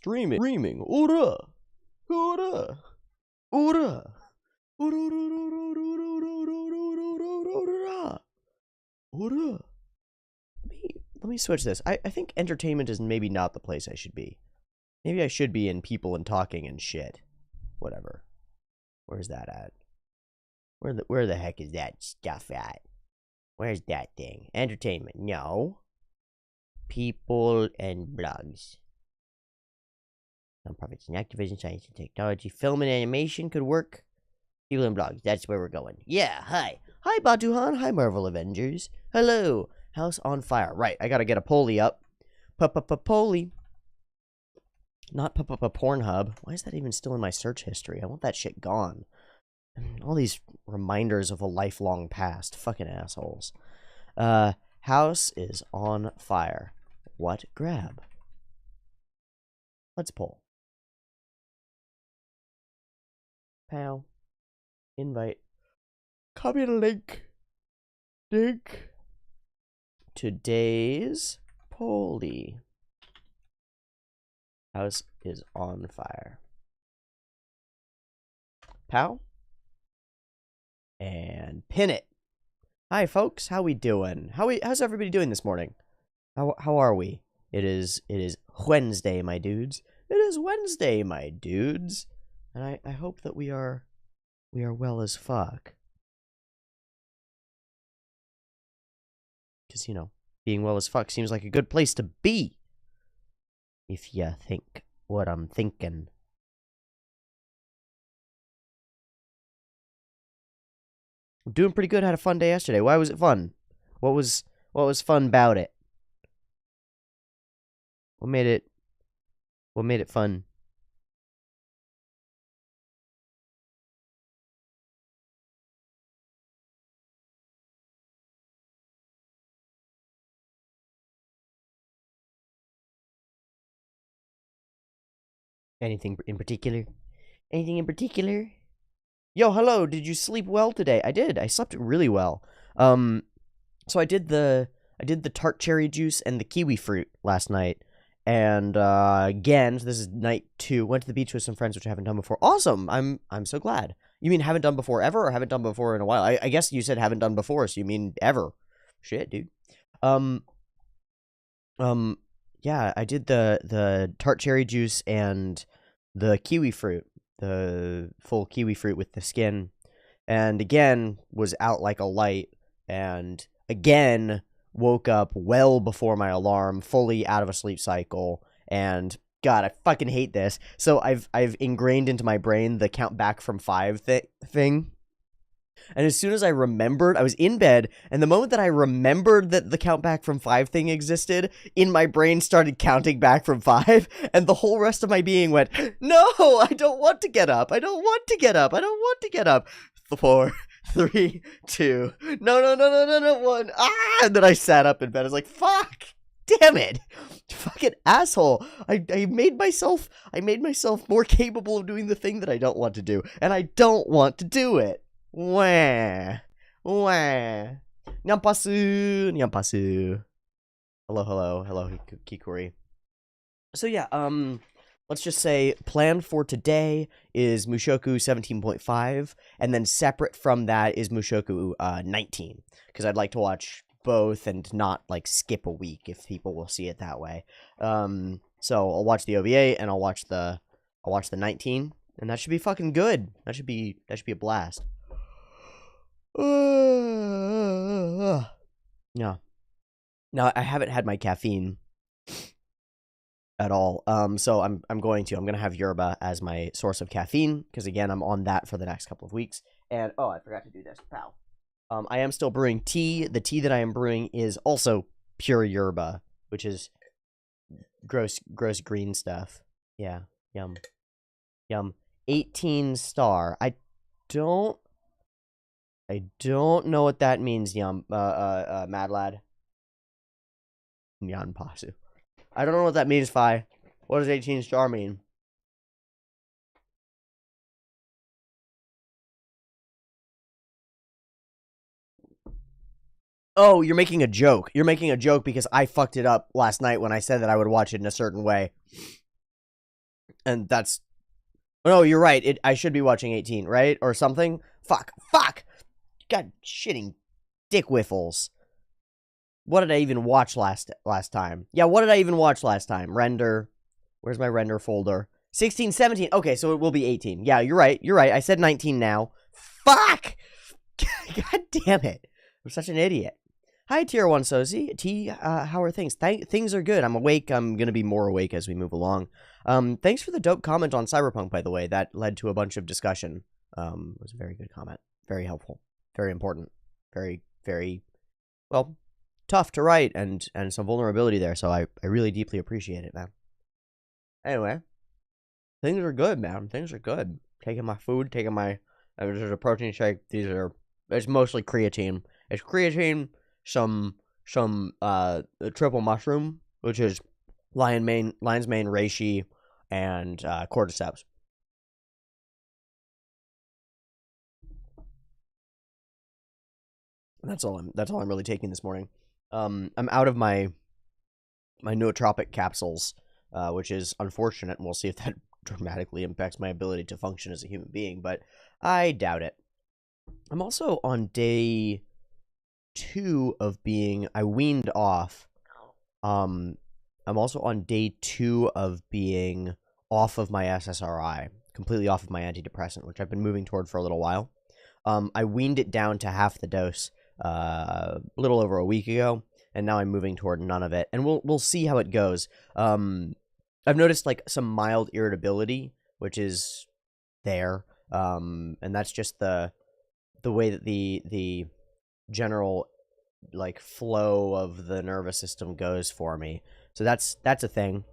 streaming. Ura! Ura! Ura! Ura! Let me switch this. I think entertainment is maybe not the place I should be. Maybe I should be in people and talking and shit. Whatever. Where's that at? Where the heck is that stuff at? Where's that thing? Entertainment. No. People and blogs. Nonprofits and activism, science and technology, film and animation could work. People and blogs. That's where we're going. Yeah, hi. Hi, Batuhan. Hi, Marvel Avengers. Hello. House on fire. Right, I gotta get a Polly up. Polly. Not Pornhub. Why is that even still in my search history? I want that shit gone. All these reminders of a lifelong past. Fucking assholes. House is on fire. What grab? Let's pull. Pow. Invite. Copy the link. Today's Polly. House is on fire. Pow. And pin it. Hi folks, how we doing? How's everybody doing this morning? How are we? It is Wednesday, my dudes. It is Wednesday, my dudes. And I hope that we are well as fuck. Because, you know, being well as fuck seems like a good place to be. If you think what I'm thinking. I'm doing pretty good. Had a fun day yesterday. Why was it fun? What was fun about it? What made it fun? Anything in particular? Anything in particular? Yo, hello. Did you sleep well today? I did. I slept really well. So I did the tart cherry juice and the kiwi fruit last night. And again, so this is night 2. Went to the beach with some friends, which I haven't done before. Awesome. I'm so glad. You mean haven't done before ever, or haven't done before in a while? I guess you said haven't done before, so you mean ever. Shit, dude. Yeah, I did the tart cherry juice and the kiwi fruit, the full kiwi fruit with the skin, and again was out like a light, and again woke up well before my alarm, fully out of a sleep cycle, and God, I fucking hate this. So I've ingrained into my brain the count back from 5 thing. And as soon as I remembered, I was in bed, and the moment that I remembered that the count back from 5 thing existed, in my brain started counting back from 5, and the whole rest of my being went, no, I don't want to get up. I don't want to get up. I don't want to get up. 4, 3, 2, no, 1. Ah! And then I sat up in bed. I was like, fuck. Damn it. Fucking asshole. I made myself more capable of doing the thing that I don't want to do, and I don't want to do it. Wah. Nyampasu. Hello, Kikuri. So yeah, let's just say plan for today is Mushoku 17.5, and then separate from that is Mushoku 19, because I'd like to watch both and not like skip a week if people will see it that way. So I'll watch the OVA and I'll watch the 19, and that should be fucking good. That should be a blast. Yeah. Now I haven't had my caffeine at all. So I'm gonna have yerba as my source of caffeine, because again I'm on that for the next couple of weeks. And oh, I forgot to do this. Pow. I am still brewing tea. The tea that I am brewing is also pure yerba, which is gross green stuff. Yeah. Yum. 18 star. I don't know what that means, Mad Lad. Nyan Pasu. I don't know what that means, Fi. What does 18 star mean? Oh, you're making a joke. You're making a joke because I fucked it up last night when I said that I would watch it in a certain way. And that's... No, you're right. I should be watching 18, right? Or something? Fuck. God, shitting dick whiffles. What did I even watch last time? Yeah, what did I even watch last time? Render. Where's my render folder? 16, 17. Okay, so it will be 18. Yeah, you're right. I said 19 now. Fuck! God damn it. I'm such an idiot. Hi, Tier 1 Sozi. T, how are things? Things are good. I'm awake. I'm going to be more awake as we move along. Thanks for the dope comment on Cyberpunk, by the way. That led to a bunch of discussion. It was a very good comment. Very helpful. Very important. Very, very, well, tough to write and some vulnerability there. So I really deeply appreciate it, man. Anyway, things are good, man. Things are good. Taking my food, there's a protein shake. It's mostly creatine. It's creatine, some triple mushroom, which is lion's mane, reishi, and cordyceps. That's all I'm really taking this morning. I'm out of my nootropic capsules, which is unfortunate, and we'll see if that dramatically impacts my ability to function as a human being, but I doubt it. I'm also on day 2 of being... I weaned off. I'm also on day 2 of being off of my SSRI, completely off of my antidepressant, which I've been moving toward for a little while. I weaned it down to half the dose a little over a week ago, and now I'm moving toward none of it, and we'll see how it goes. I've noticed like some mild irritability, which is there, and that's just the way that the general like flow of the nervous system goes for me. So that's a thing.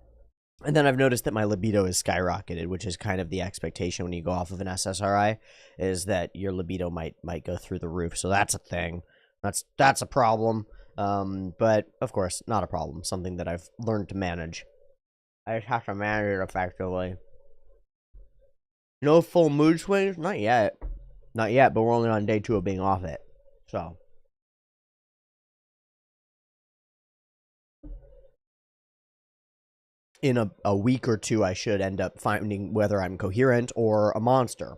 And then I've noticed that my libido is skyrocketed, which is kind of the expectation when you go off of an SSRI, is that your libido might go through the roof. So that's a thing. That's a problem. But of course, not a problem. Something that I've learned to manage. I just have to manage it effectively. No full mood swings? Not yet. Not yet, but we're only on day 2 of being off it. So. In a week or 2, I should end up finding whether I'm coherent or a monster.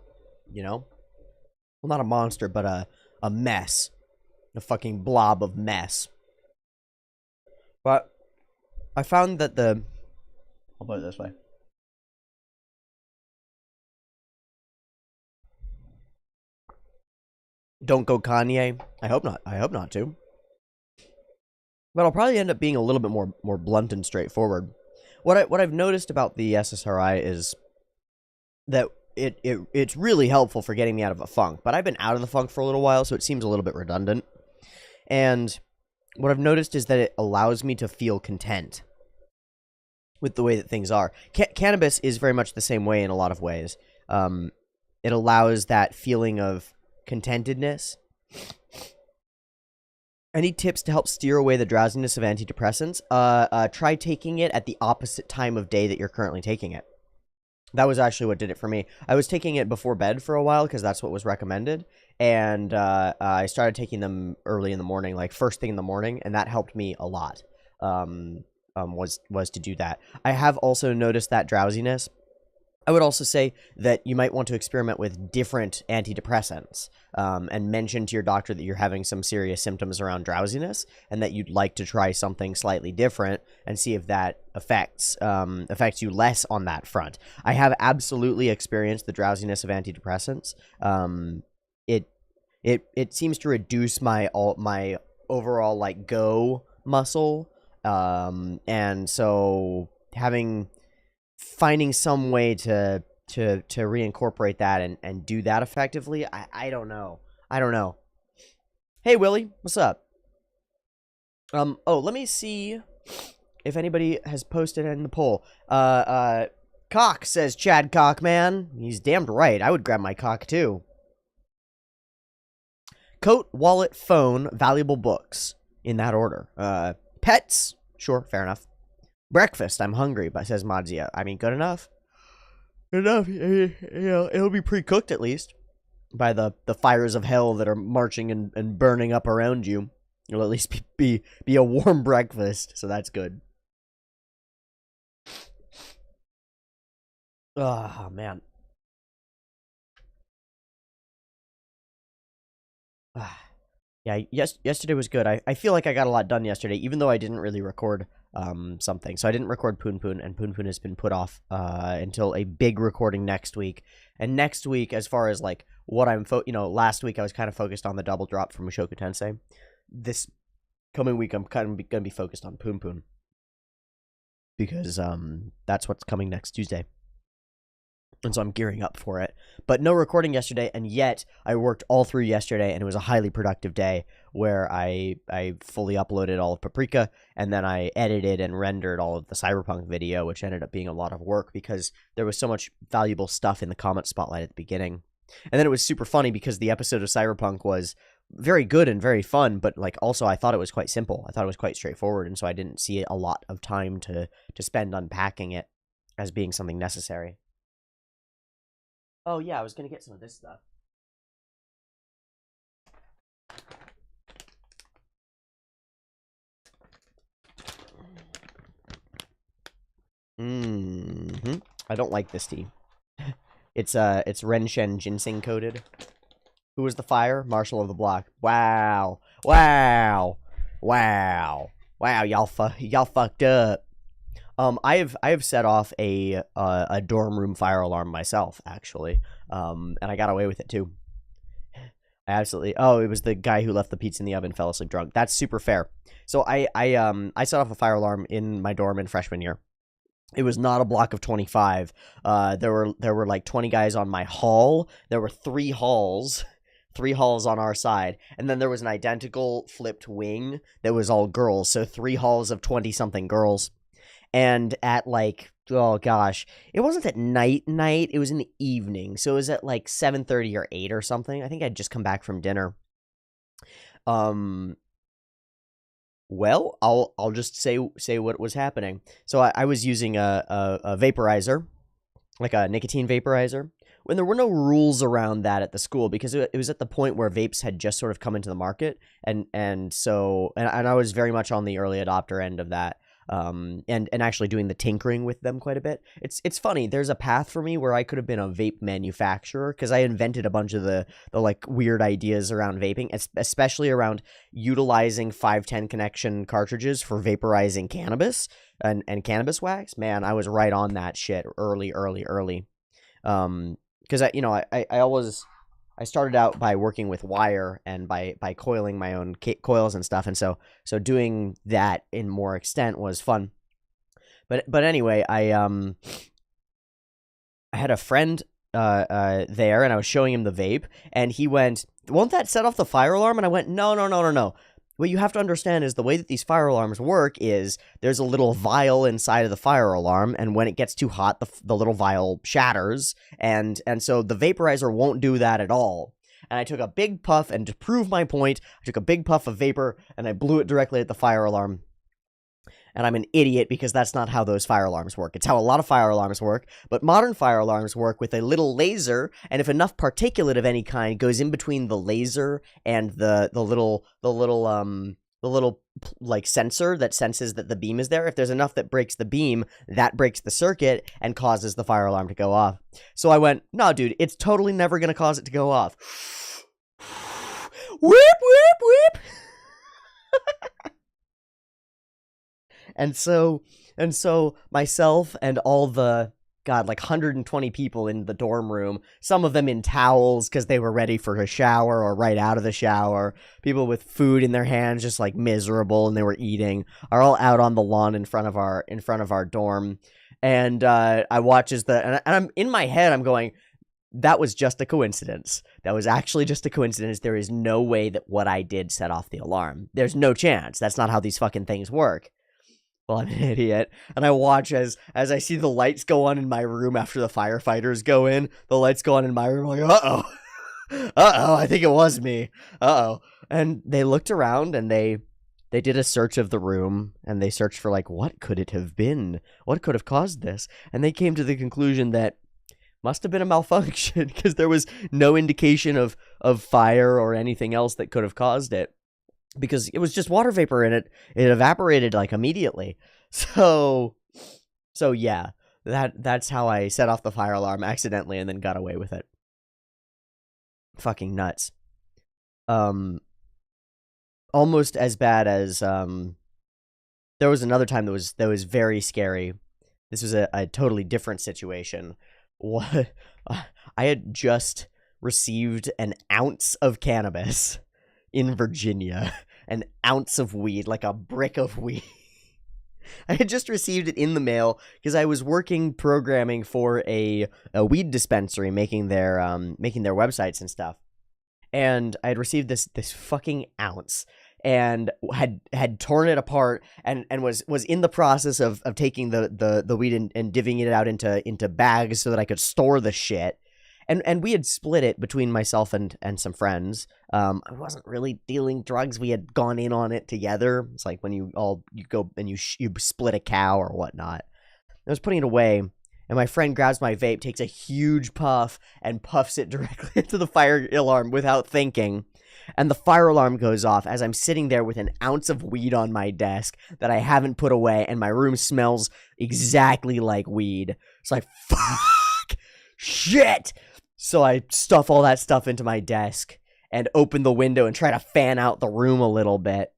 You know? Well, not a monster, but a mess. A fucking blob of mess. But I found that I'll put it this way. Don't go Kanye. I hope not. I hope not to. But I'll probably end up being a little bit more blunt and straightforward. What I've noticed about the SSRI is that it's really helpful for getting me out of a funk. But I've been out of the funk for a little while, so it seems a little bit redundant. And what I've noticed is that it allows me to feel content with the way that things are. Cannabis is very much the same way in a lot of ways. It allows that feeling of contentedness. Any tips to help steer away the drowsiness of antidepressants? Try taking it at the opposite time of day that you're currently taking it. That was actually what did it for me. I was taking it before bed for a while because that's what was recommended. And I started taking them early in the morning, like first thing in the morning, and that helped me a lot. Was to do that. I have also noticed that drowsiness. I would also say that you might want to experiment with different antidepressants, and mention to your doctor that you're having some serious symptoms around drowsiness and that you'd like to try something slightly different and see if that affects you less on that front. I have absolutely experienced the drowsiness of antidepressants. It seems to reduce my overall like go muscle, and so finding some way to reincorporate that and do that effectively, I don't know. Hey Willie, what's up? Let me see if anybody has posted in the poll. Cock says Chad Cockman. He's damned right. I would grab my cock too. Coat, wallet, phone, valuable books. In that order. Pets. Sure, fair enough. Breakfast. I'm hungry, but says Madzia. I mean, good enough. Good enough. You know, it'll be pre-cooked at least by the fires of hell that are marching and burning up around you. It'll at least be a warm breakfast, so that's good. Oh man. Yeah, yesterday was good. I feel like I got a lot done yesterday, even though I didn't really record something. So I didn't record Poon Poon, and Poon Poon has been put off until a big recording next week. And next week, as far as like what last week I was kind of focused on the double drop from Mushoku Tensei. This coming week I'm kind of gonna be focused on Poon Poon because that's what's coming next Tuesday. And so I'm gearing up for it. But no recording yesterday, and yet I worked all through yesterday, and it was a highly productive day where I fully uploaded all of Paprika, and then I edited and rendered all of the Cyberpunk video, which ended up being a lot of work because there was so much valuable stuff in the comment spotlight at the beginning. And then it was super funny because the episode of Cyberpunk was very good and very fun, but like also I thought it was quite simple. I thought it was quite straightforward, and so I didn't see a lot of time to spend unpacking it as being something necessary. Oh yeah, I was gonna get some of this stuff. I don't like this tea. It's Renshen ginseng coated. Who was the fire? Marshal of the block. Wow. Wow. Wow. Wow, y'all fucked up. I have set off a dorm room fire alarm myself, actually. And I got away with it too. Absolutely. Oh, it was the guy who left the pizza in the oven, fell asleep drunk. That's super fair. So I set off a fire alarm in my dorm in freshman year. It was not a block of 25. There were like 20 guys on my hall. There were three halls on our side, and then there was an identical flipped wing that was all girls. So 3 halls of 20-something girls. And at like, oh gosh, it wasn't at night, it was in the evening. So it was at like 7:30 or 8 or something. I think I'd just come back from dinner. Well, I'll just say what was happening. So I was using a vaporizer, like a nicotine vaporizer, when there were no rules around that at the school, because it was at the point where vapes had just sort of come into the market, and so I was very much on the early adopter end of that. And actually doing the tinkering with them quite a bit. It's funny. There's a path for me where I could have been a vape manufacturer because I invented a bunch of the like weird ideas around vaping, especially around utilizing 510 connection cartridges for vaporizing cannabis and cannabis wax. Man, I was right on that shit early. Because I started out by working with wire and by coiling my own coils and stuff, and so doing that in more extent was fun. But anyway, I had a friend there, and I was showing him the vape, and he went, "Won't that set off the fire alarm?" And I went, "No. What you have to understand is the way that these fire alarms work is there's a little vial inside of the fire alarm, and when it gets too hot, the little vial shatters, and so the vaporizer won't do that at all." And I took a big puff, and to prove my point, I took a big puff of vapor, and I blew it directly at the fire alarm. And I'm an idiot because that's not how those fire alarms work. It's how a lot of fire alarms work, but modern fire alarms work with a little laser, and if enough particulate of any kind goes in between the laser and the little like sensor that senses that the beam is there, if there's enough that breaks the beam, that breaks the circuit and causes the fire alarm to go off. So I went, "No, dude, it's totally never going to cause it to go off." Whip, whip, whip. And so myself and all the, God, like 120 people in the dorm room, some of them in towels because they were ready for a shower or right out of the shower, people with food in their hands just like miserable and they were eating, are all out on the lawn in front of our dorm. And I watch as and I'm in my head, I'm going, that was just a coincidence. That was actually just a coincidence. There is no way that what I did set off the alarm. There's no chance. That's not how these fucking things work. Well, I'm an idiot, and I watch as I see the lights go on in my room after the firefighters go in. The lights go on in my room. I'm like, uh-oh, I think it was me. Uh-oh. And they looked around, and they did a search of the room, and they searched for, like, what could it have been? What could have caused this? And they came to the conclusion that must have been a malfunction, because there was no indication of fire or anything else that could have caused it. Because it was just water vapor in it. It evaporated like immediately. So yeah. That's how I set off the fire alarm accidentally and then got away with it. Fucking nuts. Um, almost as bad as there was another time that was very scary. This was a totally different situation. What I had just received an ounce of cannabis in Virginia, an ounce of weed, like a brick of weed. I had just received it in the mail because I was working programming for a weed dispensary, making their websites and stuff. And I had received this fucking ounce and had torn it apart and was in the process of taking the weed and divvying it out into bags so that I could store the shit. And we had split it between myself and some friends. I wasn't really dealing drugs. We had gone in on it together. It's like when you go and you split a cow or whatnot. I was putting it away, and my friend grabs my vape, takes a huge puff, and puffs it directly into the fire alarm without thinking. And the fire alarm goes off as I'm sitting there with an ounce of weed on my desk that I haven't put away, and my room smells exactly like weed. It's like, fuck! Shit! So I stuff all that stuff into my desk and open the window and try to fan out the room a little bit.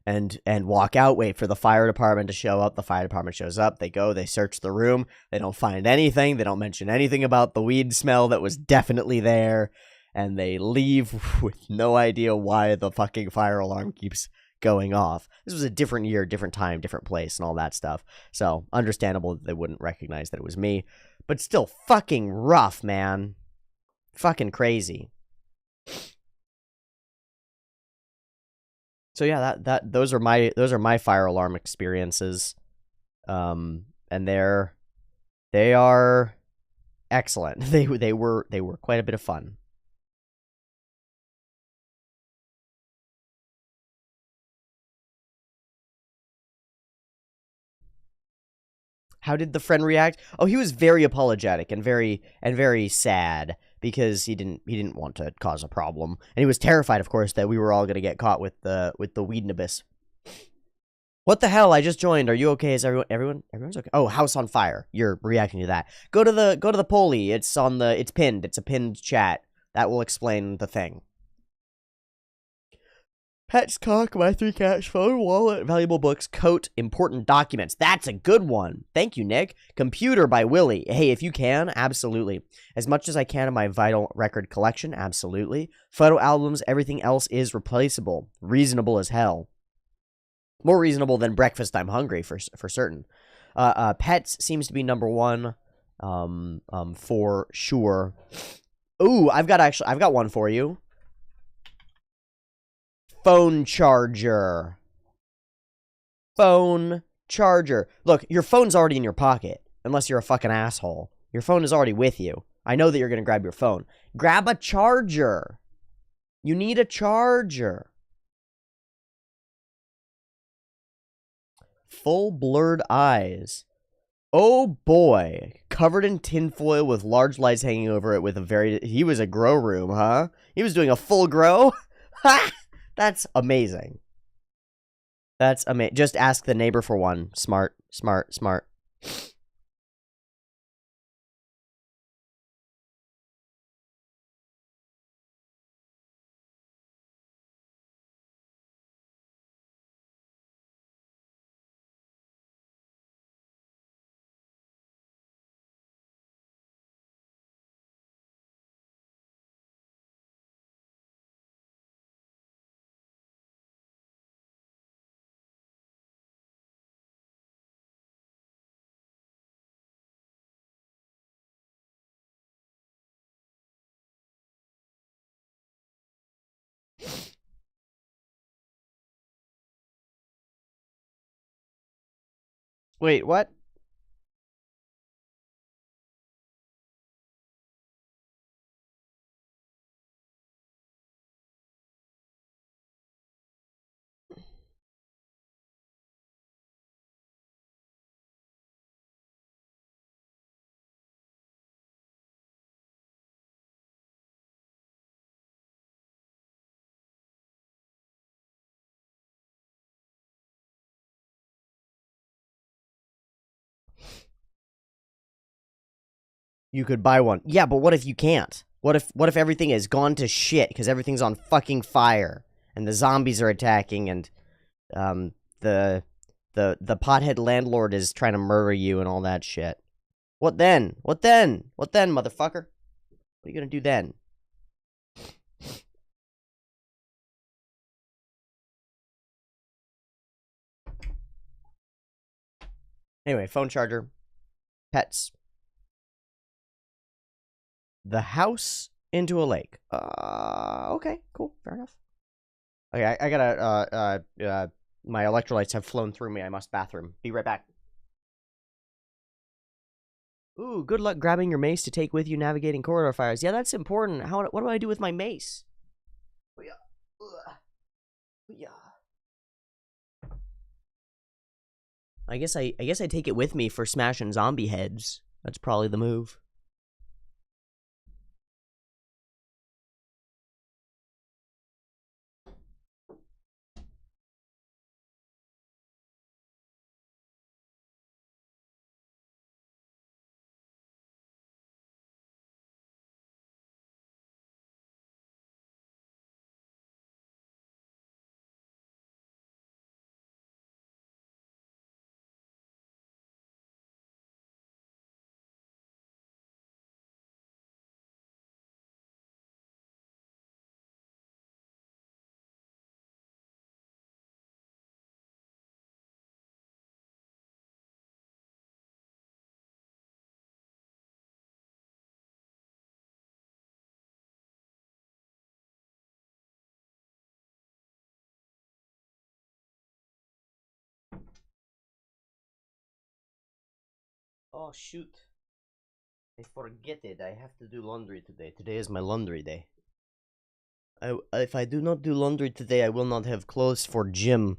And walk out, wait for the fire department to show up. The fire department shows up. They go, they search the room. They don't find anything. They don't mention anything about the weed smell that was definitely there. And they leave with no idea why the fucking fire alarm keeps going off. This was a different year, different time, different place, and all that stuff. So understandable that they wouldn't recognize that it was me. But still fucking rough, man. Fucking crazy. So yeah, those are my fire alarm experiences. And they are excellent. They were quite a bit of fun. How did the friend react? Oh, he was very apologetic and very sad because he didn't want to cause a problem, and he was terrified, of course, that we were all going to get caught with the weednibus. What the hell? I just joined. Are you okay? Is everyone's okay? Oh, house on fire. You're reacting to that. Go to the polly. It's pinned. It's a pinned chat. That will explain the thing. Pet's cock, my 3 cats, phone, wallet, valuable books, coat, important documents. That's a good one. Thank you, Nick. Computer by Willie. Hey, if you can, absolutely. As much as I can in my vital record collection, absolutely. Photo albums, everything else is replaceable. Reasonable as hell. More reasonable than breakfast I'm hungry, for certain. Pets seems to be number 1, for sure. Ooh, I've got one for you. Phone charger. Phone charger. Look, your phone's already in your pocket, unless you're a fucking asshole. Your phone is already with you. I know that you're going to grab your phone. Grab a charger. You need a charger. Full blurred eyes. Oh boy. Covered in tinfoil with large lights hanging over it with a very... He was a grow room, huh? He was doing a full grow? Ha! That's amazing. That's amazing. Just ask the neighbor for one. Smart, smart, smart. Wait, what? You could buy one. Yeah, but what if you can't? What if everything is gone to shit because everything's on fucking fire and the zombies are attacking and the pothead landlord is trying to murder you and all that shit? What then? What then? What then, motherfucker? What are you gonna do then? Anyway, phone charger, pets, the house into a lake. Okay, cool, fair enough. Okay, I gotta, my electrolytes have flown through me. I must bathroom. Be right back. Ooh, good luck grabbing your mace to take with you navigating corridor fires. Yeah, that's important. What do I do with my mace? Yeah. I guess I take it with me for smashing zombie heads. That's probably the move. Oh, shoot. I forget it. I have to do laundry today. Today is my laundry day. If I do not do laundry today, I will not have clothes for gym.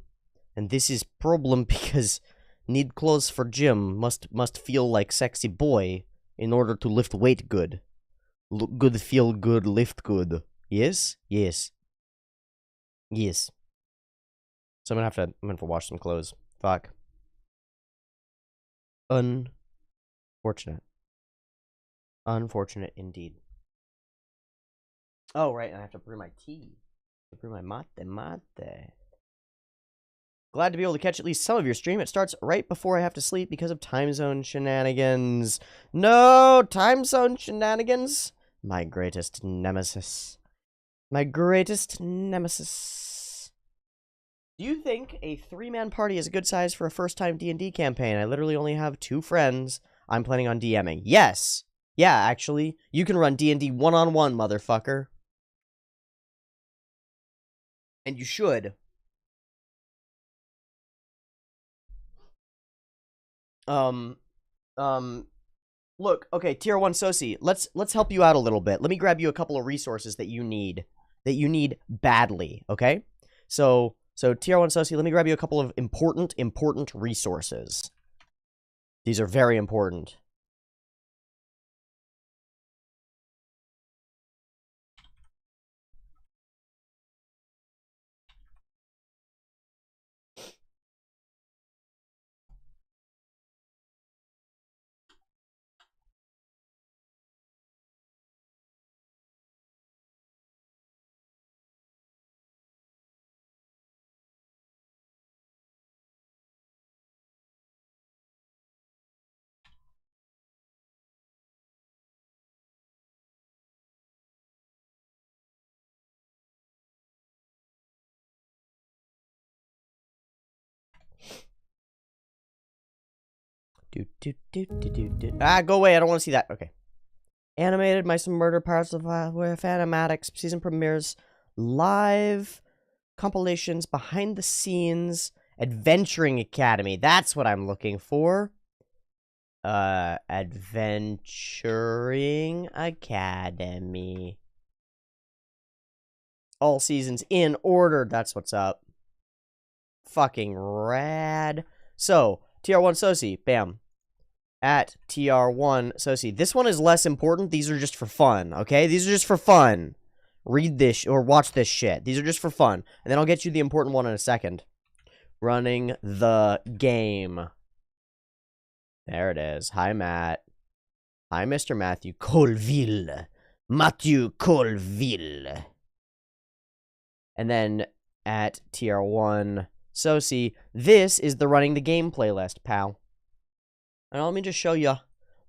And this is problem because need clothes for gym must feel like sexy boy in order to lift weight good. Look good, feel good, lift good. Yes? Yes. Yes. So I'm gonna have to wash some clothes. Fuck. Unfortunate. Unfortunate indeed. Oh, right, I have to brew my tea. Brew my mate. Glad to be able to catch at least some of your stream. It starts right before I have to sleep because of time zone shenanigans. No, time zone shenanigans. My greatest nemesis. My greatest nemesis. Do you think a 3-man party is a good size for a first-time D&D campaign? I literally only have 2 friends. I'm planning on DMing. Yes. Yeah, actually. You can run D&D one-on-one, motherfucker. And you should. Look, okay, tier 1 Soci, let's help you out a little bit. Let me grab you a couple of resources that you need badly, okay? So tier 1 Soci, let me grab you a couple of important resources. These are very important. Ah, go away, I don't want to see that. Okay. Animated Mice and Murder Parts of Phantomatics season premieres, live compilations, behind the scenes, Adventuring Academy. That's what I'm looking for. Adventuring Academy. All seasons in order. That's what's up. Fucking rad. So, TR1 Soci, bam. At TR1 Soci. This one is less important. These are just for fun, okay? These are just for fun. Read this or watch this shit. These are just for fun. And then I'll get you the important one in a second. Running the game. There it is. Hi, Matt. Hi, Mr. Matthew Colville. Matthew Colville. And then at TR1 Soci, this is the Running the Game playlist, pal. And let me just show you. Let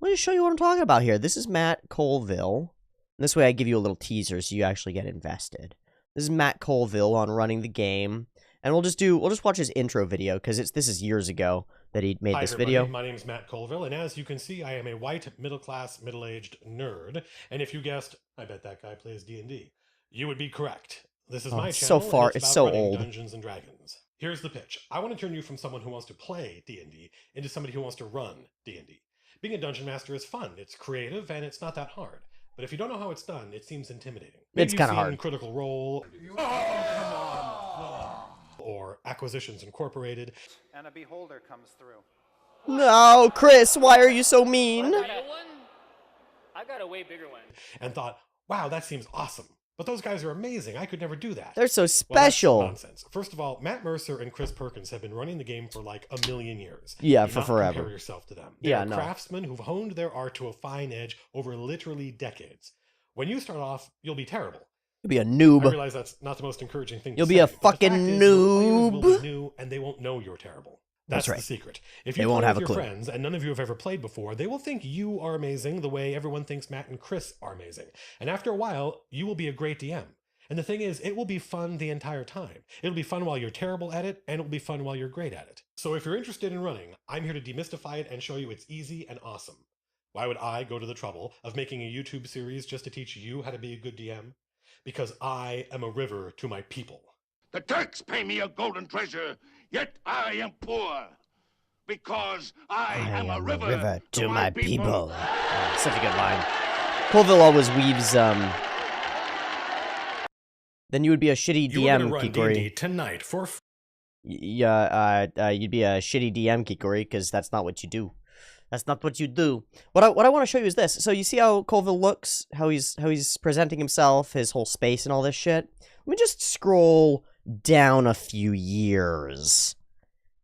me just show you what I'm talking about here. This is Matt Colville. This way I give you a little teaser so you actually get invested. This is Matt Colville on Running the Game. And we'll just watch his intro video, because this is years ago that he made this video. My name's Matt Colville, and as you can see, I am a white, middle-class, middle-aged nerd. And if you guessed, I bet that guy plays D&D, you would be correct. This is my channel. So far, it's so old. Dungeons and Dragons. Here's the pitch. I want to turn you from someone who wants to play D&D into somebody who wants to run D&D. Being a dungeon master is fun. It's creative, and it's not that hard. But if you don't know how it's done, it seems intimidating. Maybe it's kind of hard. Critical Role. Or Acquisitions Incorporated. And a beholder comes through. No, Chris, why are you so mean? I got a way bigger one. And thought, wow, that seems awesome. But those guys are amazing. I could never do that. They're so special. Well, that's nonsense. First of all, Matt Mercer and Chris Perkins have been running the game for like a million years. Yeah, do for not forever. Compare yourself to them. They're no. craftsmen who've honed their art to a fine edge over literally decades. When you start off, you'll be terrible. You'll be a noob. I realize that's not the most encouraging thing You'll to be say, a fucking noob. Will be new, and they won't know you're terrible. That's right. the secret. If you They won't play have with a your clue. friends and none of you have ever played before, they will think you are amazing the way everyone thinks Matt and Chris are amazing. And after a while, you will be a great DM. And the thing is, it will be fun the entire time. It'll be fun while you're terrible at it, and it'll be fun while you're great at it. So if you're interested in running, I'm here to demystify it and show you it's easy and awesome. Why would I go to the trouble of making a YouTube series just to teach you how to be a good DM? Because I am a river to my people. The Turks pay me a golden treasure, yet I am poor. Because I am a river to my people. Oh, such a good line. Colville always weaves, Then you would be a shitty DM, Kikori. Tonight for you'd be a shitty DM, Kikori, because that's not what you do. That's not what you do. What I want to show you is this. So you see how Colville looks, how he's presenting himself, his whole space and all this shit. Let me just scroll down a few years,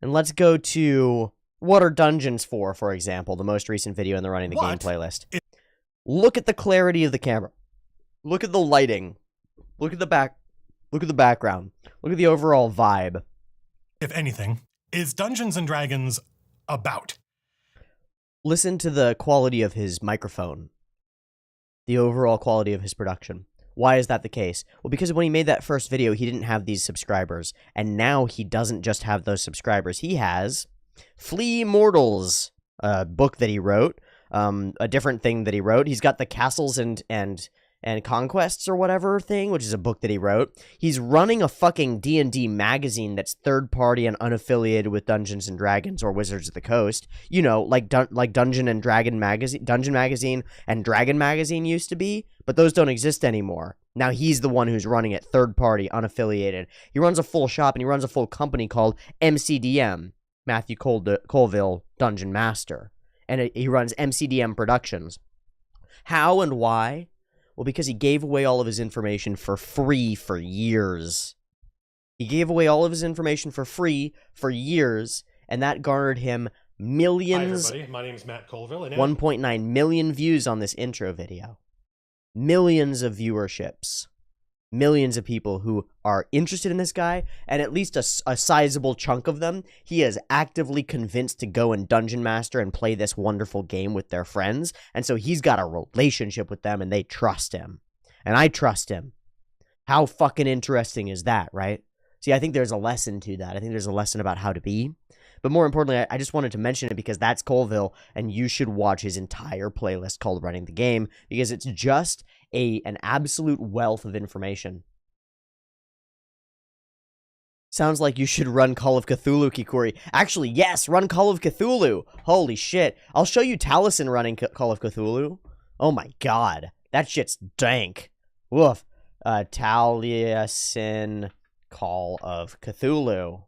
and let's go to What Are Dungeons For example, the most recent video in the Running the Game playlist. Look at the clarity of the camera. Look at the lighting. Look at the background. Look at the overall vibe. If anything, is Dungeons and Dragons about? Listen to the quality of his microphone. The overall quality of his production. Why is that the case? Well, because when he made that first video, he didn't have these subscribers. And now he doesn't just have those subscribers. He has Flea Mortals, a book that he wrote. A different thing that he wrote. He's got the Castles and Conquests or whatever thing, which is a book that he wrote. He's running a fucking D&D magazine that's third-party and unaffiliated with Dungeons and Dragons or Wizards of the Coast. You know, like Dungeon and Dragon magazine, Dungeon magazine and Dragon magazine used to be, but those don't exist anymore. Now he's the one who's running it, third-party, unaffiliated. He runs a full shop and he runs a full company called MCDM, Matthew Colville Dungeon Master, and he runs MCDM Productions. How and why? Well, because he gave away all of his information for free for years. He gave away all of his information for free for years, and that garnered him millions. Hi, everybody. My name's Matt Colville. And 1.9 million views on this intro video. Millions of viewerships. Millions of people who are interested in this guy, and at least a sizable chunk of them, he is actively convinced to go and Dungeon Master and play this wonderful game with their friends, and so he's got a relationship with them, and they trust him. And I trust him. How fucking interesting is that, right? See, I think there's a lesson to that. I think there's a lesson about how to be. But more importantly, I just wanted to mention it because that's Colville, and you should watch his entire playlist called Running the Game, because it's just an absolute wealth of information. Sounds like you should run Call of Cthulhu, Kikori. Actually, yes, run Call of Cthulhu. Holy shit. I'll show you Taliesin running Call of Cthulhu. Oh my god. That shit's dank. Woof. Taliesin Call of Cthulhu.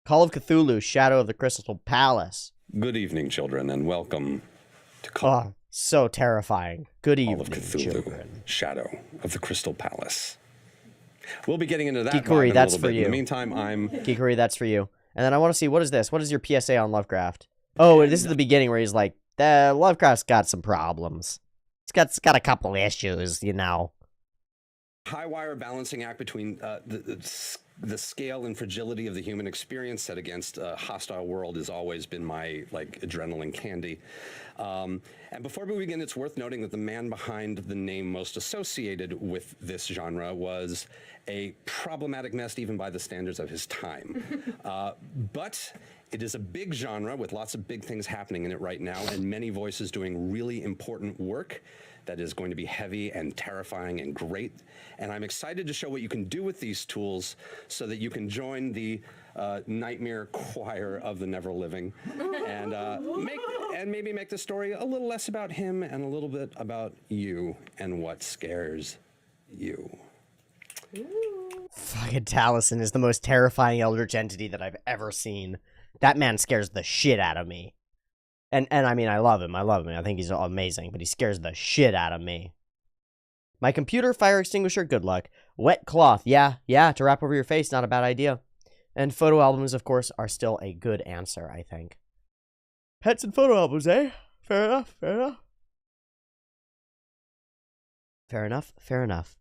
Call of Cthulhu, Shadow of the Crystal Palace. Good evening, children, and welcome to Oh, so terrifying. Good evening, Call of Cthulhu, children. Shadow of the Crystal Palace. We'll be getting into that Kikori, vibe in that's a little for bit. you. In the meantime, I'm... Kikori, that's for you. And then I want to see, what is this? What is your PSA on Lovecraft? Oh, and this is the beginning where he's like, Lovecraft's got some problems. It's got a couple issues, you know. High wire balancing act between the scale and fragility of the human experience set against a hostile world has always been my adrenaline candy. And before we begin, it's worth noting that the man behind the name most associated with this genre was a problematic mess even by the standards of his time. But it is a big genre with lots of big things happening in it right now and many voices doing really important work that is going to be heavy and terrifying and great. And I'm excited to show what you can do with these tools so that you can join the nightmare choir of the never living and maybe make the story a little less about him and a little bit about you and what scares you. Fucking Taliesin is the most terrifying eldritch entity that I've ever seen. That man scares the shit out of me. And I mean, I love him. I think he's amazing, but he scares the shit out of me. My computer, fire extinguisher, good luck. Wet cloth, yeah, to wrap over your face, not a bad idea. And photo albums, of course, are still a good answer, I think. Pets and photo albums, eh? Fair enough. Fair enough.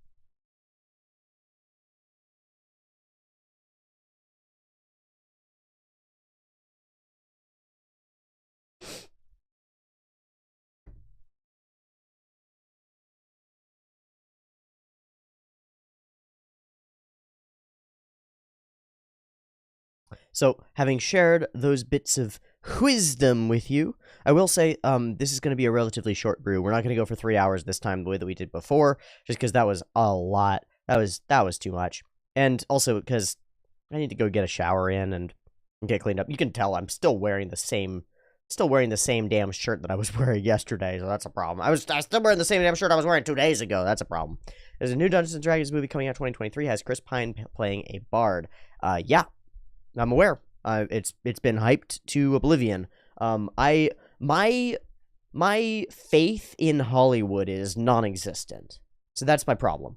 So, having shared those bits of wisdom with you, I will say this is going to be a relatively short brew. We're not going to go for 3 hours this time the way that we did before, just because that was a lot. That was too much. And also because I need to go get a shower in and get cleaned up. You can tell I'm still wearing the same damn shirt that I was wearing yesterday, so that's a problem. I was still wearing the same damn shirt I was wearing 2 days ago. That's a problem. There's a new Dungeons & Dragons movie coming out 2023. Has Chris Pine playing a bard. Yeah. I'm aware. It's been hyped to oblivion. My faith in Hollywood is non-existent. So that's my problem.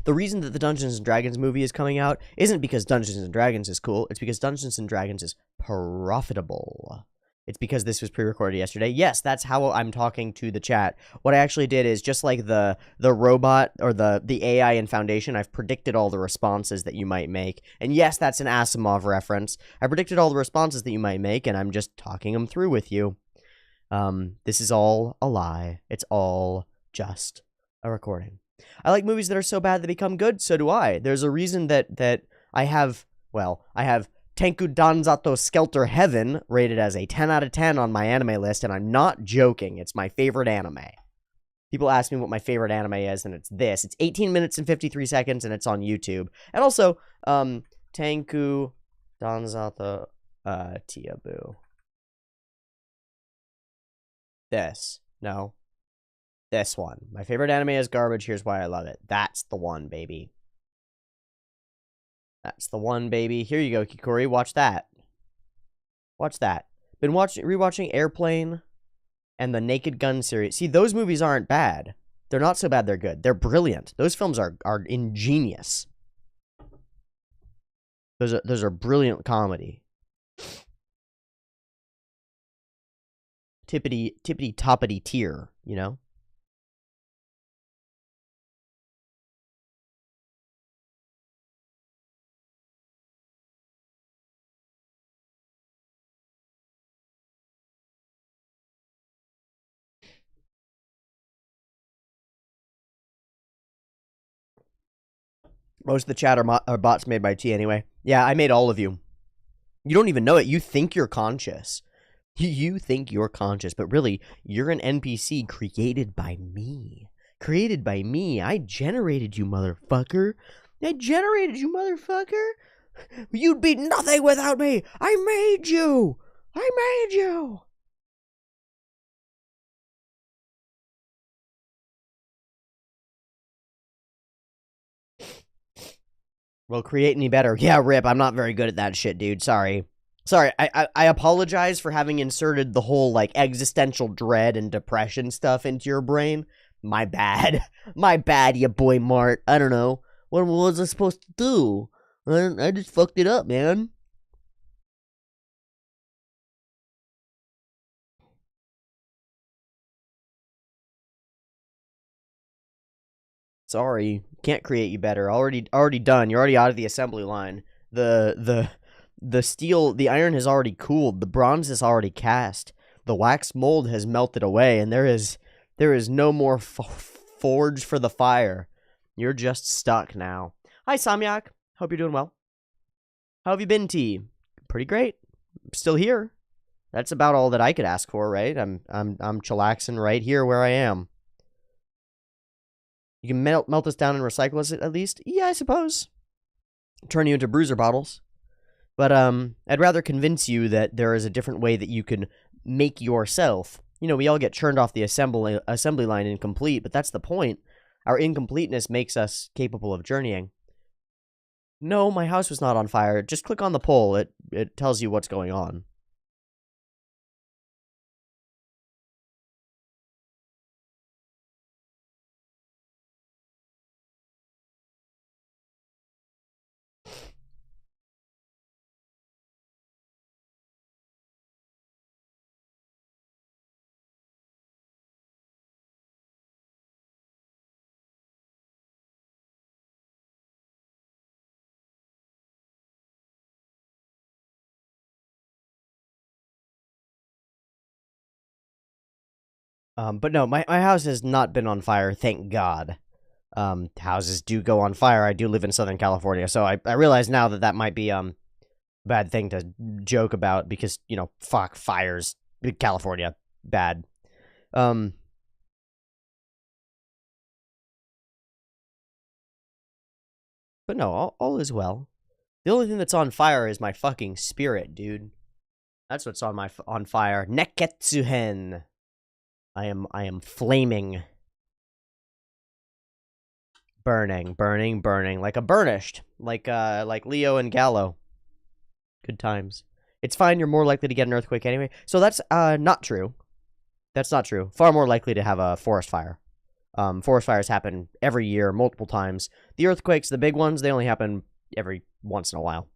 The reason that the Dungeons & Dragons movie is coming out isn't because Dungeons & Dragons is cool. It's because Dungeons & Dragons is profitable. It's because this was pre-recorded yesterday. Yes, that's how I'm talking to the chat. What I actually did is, just like the robot or the AI in Foundation, I've predicted all the responses that you might make. And yes, that's an Asimov reference. I predicted all the responses that you might make, and I'm just talking them through with you. This is all a lie. It's all just a recording. I like movies that are so bad they become good. So do I. There's a reason that I have Tenku Danzato Skelter Heaven rated as a 10 out of 10 on my anime list, and I'm not joking. It's my favorite anime. People ask me what my favorite anime is, and it's this. It's 18 minutes and 53 seconds, and it's on YouTube. And also, Tenku Danzato Tiabu. This one. My favorite anime is garbage. Here's why I love it. That's the one, baby. That's the one, baby. Here you go, Kikori. Watch that. Been rewatching Airplane and the Naked Gun series. See, those movies aren't bad. They're not so bad they're good. They're brilliant. Those films are ingenious. Those are brilliant comedy. Tippity toppity tier, you know? Most of the chat are bots made by T anyway. Yeah, I made all of you. You don't even know it. You think you're conscious. You think you're conscious, but really, you're an NPC created by me. I generated you, motherfucker. You'd be nothing without me. I made you. Well, create any better. Yeah, Rip, I'm not very good at that shit, dude. Sorry, I apologize for having inserted the whole, like, existential dread and depression stuff into your brain. My bad, you boy Mart. I don't know. What was I supposed to do? I just fucked it up, man. Sorry, can't create you better. Already done. You're already out of the assembly line. The steel, the iron has already cooled. The bronze is already cast. The wax mold has melted away, and there is no more forge for the fire. You're just stuck now. Hi, Samyak. Hope you're doing well. How have you been, T? Pretty great. Still here. That's about all that I could ask for, right? I'm chillaxing right here where I am. You can melt us down and recycle us at least? Yeah, I suppose. Turn you into bruiser bottles. But I'd rather convince you that there is a different way that you can make yourself. You know, we all get churned off the assembly line incomplete, but that's the point. Our incompleteness makes us capable of journeying. No, my house was not on fire. Just click on the poll. It tells you what's going on. But no, my house has not been on fire, thank God. Houses do go on fire. I do live in Southern California, so I realize now that might be bad thing to joke about because, you know, fuck fires. California, bad. But no, all is well. The only thing that's on fire is my fucking spirit, dude. That's what's on fire. Neketsuhen. I am flaming. Burning like a burnished, like Leo and Gallo. Good times. It's fine. You're more likely to get an earthquake anyway. So that's not true. That's not true. Far more likely to have a forest fire. Forest fires happen every year, multiple times. The earthquakes, the big ones, they only happen every once in a while.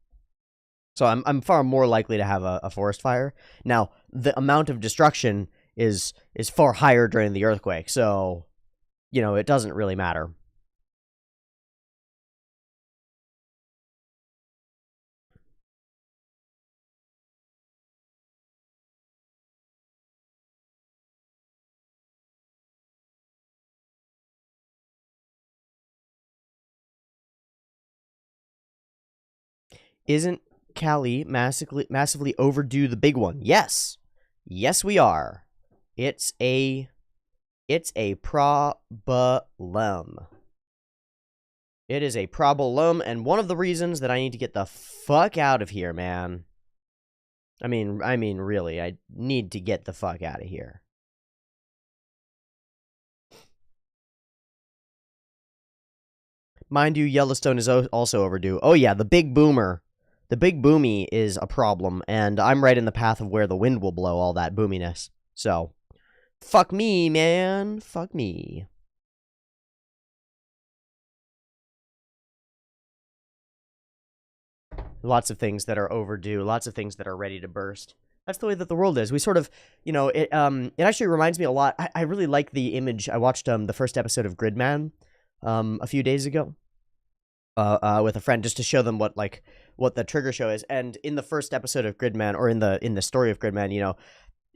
So I'm far more likely to have a forest fire. Now, the amount of destruction is far higher during the earthquake, so, you know, it doesn't really matter. Isn't Cali massively overdue the big one? Yes. Yes, we are. It's a problem. It is a problem, and one of the reasons that I need to get the fuck out of here, man. I mean, really, I need to get the fuck out of here. Mind you, Yellowstone is also overdue. Oh yeah, the big boomer. The big boomy is a problem, and I'm right in the path of where the wind will blow all that boominess. So, fuck me, man. Fuck me. Lots of things that are overdue. Lots of things that are ready to burst. That's the way that the world is. We sort of, you know, it actually reminds me a lot. I really like the image. I watched the first episode of Gridman a few days ago with a friend just to show them what the trigger show is. And in the first episode of Gridman, or in the story of Gridman, you know,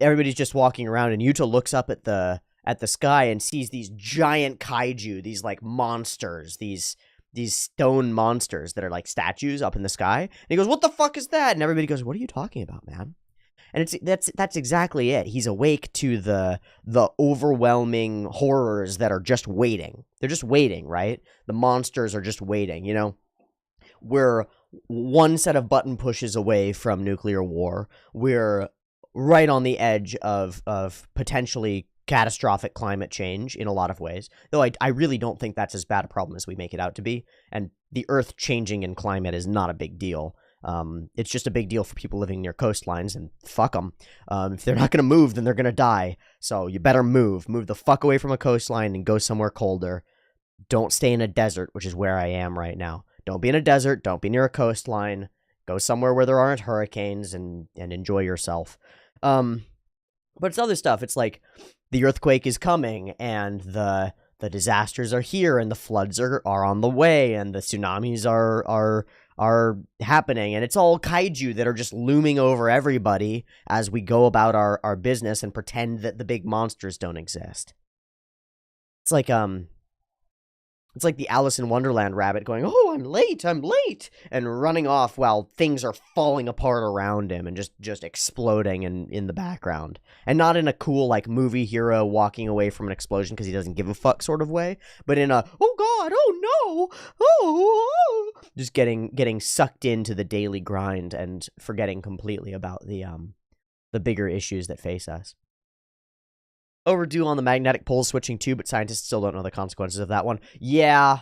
everybody's just walking around, and Yuta looks up at the sky and sees these giant kaiju, these like monsters, these stone monsters that are like statues up in the sky. And he goes, "What the fuck is that?" And everybody goes, "What are you talking about, man?" And that's exactly it. He's awake to the overwhelming horrors that are just waiting. They're just waiting, right? The monsters are just waiting, you know? We're one set of button pushes away from nuclear war. We're right on the edge of potentially catastrophic climate change in a lot of ways. Though I really don't think that's as bad a problem as we make it out to be. And the Earth changing in climate is not a big deal. It's just a big deal for people living near coastlines, and fuck them. If they're not going to move, then they're going to die. So you better move. Move the fuck away from a coastline and go somewhere colder. Don't stay in a desert, which is where I am right now. Don't be in a desert. Don't be near a coastline. Go somewhere where there aren't hurricanes and enjoy yourself. But it's other stuff. It's like the earthquake is coming, and the the disasters are here and the floods are on the way and the tsunamis are happening, and it's all kaiju that are just looming over everybody as we go about our business and pretend that the big monsters don't exist. It's like the Alice in Wonderland rabbit going, "Oh, I'm late, and running off while things are falling apart around him and just exploding in the background. And not in a cool, like, movie hero walking away from an explosion because he doesn't give a fuck sort of way, but in a, oh god, oh no, oh, just getting sucked into the daily grind and forgetting completely about the bigger issues that face us. Overdue on the magnetic pole switching too, but scientists still don't know the consequences of that one. Yeah,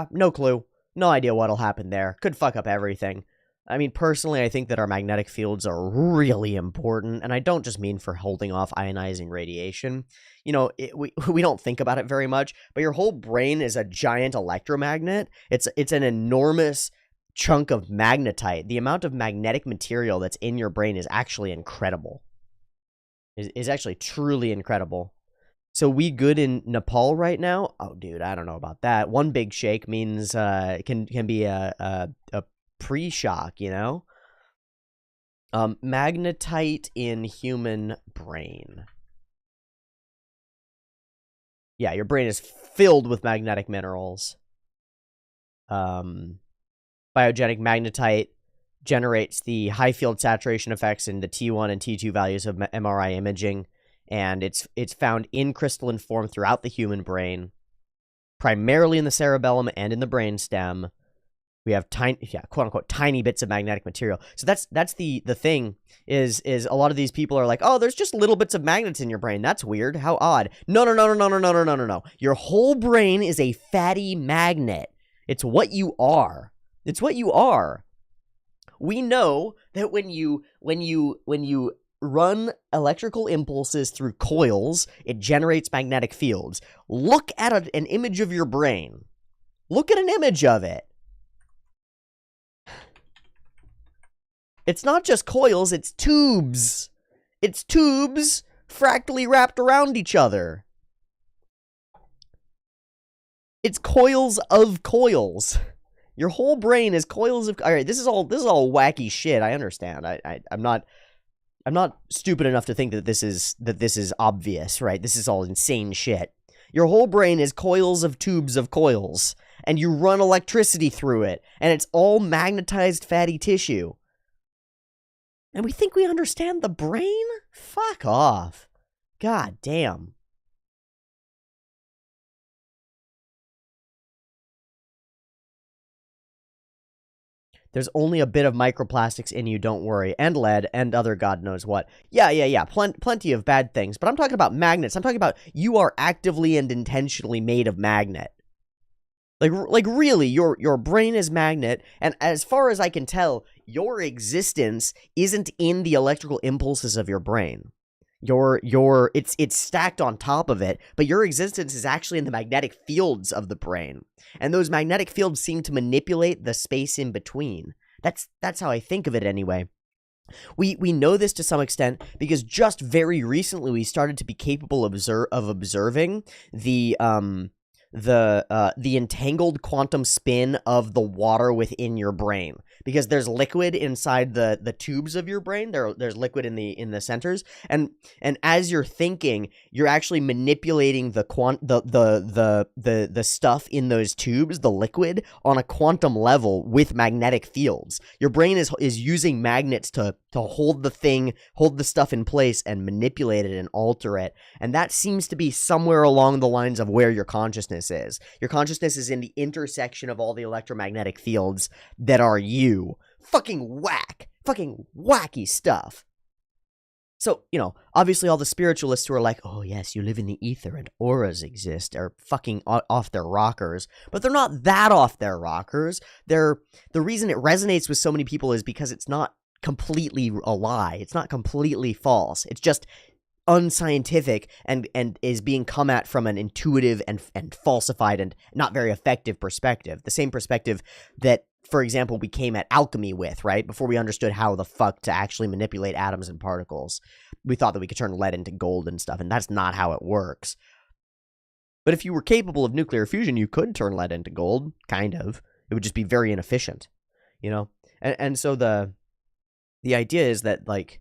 no clue. No idea what'll happen there. Could fuck up everything. I mean, personally, I think that our magnetic fields are really important, and I don't just mean for holding off ionizing radiation. You know, we don't think about it very much, but your whole brain is a giant electromagnet. It's an enormous chunk of magnetite. The amount of magnetic material that's in your brain is actually incredible. Is actually truly incredible. So we good in Nepal right now? Oh, dude, I don't know about that. One big shake means can be a pre-shock, you know? Magnetite in human brain. Yeah, your brain is filled with magnetic minerals. Biogenic magnetite generates the high field saturation effects in the T1 and T2 values of MRI imaging, and it's found in crystalline form throughout the human brain, primarily in the cerebellum and in the brainstem. We have quote unquote tiny bits of magnetic material. So that's the thing is a lot of these people are like, oh, there's just little bits of magnets in your brain. That's weird. How odd. No. Your whole brain is a fatty magnet. It's what you are. It's what you are. We know that when you run electrical impulses through coils, it generates magnetic fields. Look at an image of your brain. Look at an image of it. It's not just coils, it's tubes. It's tubes fractally wrapped around each other. It's coils of coils. Your whole brain is coils of... All right, this is all wacky shit. I understand. I'm not stupid enough to think that this is obvious, right? This is all insane shit. Your whole brain is coils of tubes of coils, and you run electricity through it, and it's all magnetized fatty tissue. And we think we understand the brain? Fuck off. God damn. There's only a bit of microplastics in you, don't worry. And lead, and other god knows what. Yeah. Plenty of bad things. But I'm talking about magnets. I'm talking about you are actively and intentionally made of magnet. Like really, your brain is magnet, and as far as I can tell, your existence isn't in the electrical impulses of your brain. It's stacked on top of it, but your existence is actually in the magnetic fields of the brain. And those magnetic fields seem to manipulate the space in between. That's how I think of it anyway. We know this to some extent because just very recently we started to be capable of observing the entangled quantum spin of the water within your brain, because there's liquid inside the tubes of your brain. There's liquid in the centers, and as you're thinking, you're actually manipulating the stuff in those tubes, the liquid, on a quantum level with magnetic fields. Your brain is using magnets to hold the stuff in place and manipulate it and alter it, and that seems to be somewhere along the lines of where your consciousness is. Your consciousness is in the intersection of all the electromagnetic fields that are you. Fucking wacky stuff. So, obviously all the spiritualists who are like, oh yes, you live in the ether and auras exist, are fucking off their rockers. But they're not that off their rockers. The reason it resonates with so many people is because it's not completely a lie. It's not completely false. It's just unscientific and is being come at from an intuitive and falsified and not very effective perspective. The same perspective that, for example, we came at alchemy with, right? Before we understood how the fuck to actually manipulate atoms and particles. We thought that we could turn lead into gold and stuff, and that's not how it works. But if you were capable of nuclear fusion, you could turn lead into gold, kind of. It would just be very inefficient, you know? And so the idea is that, like,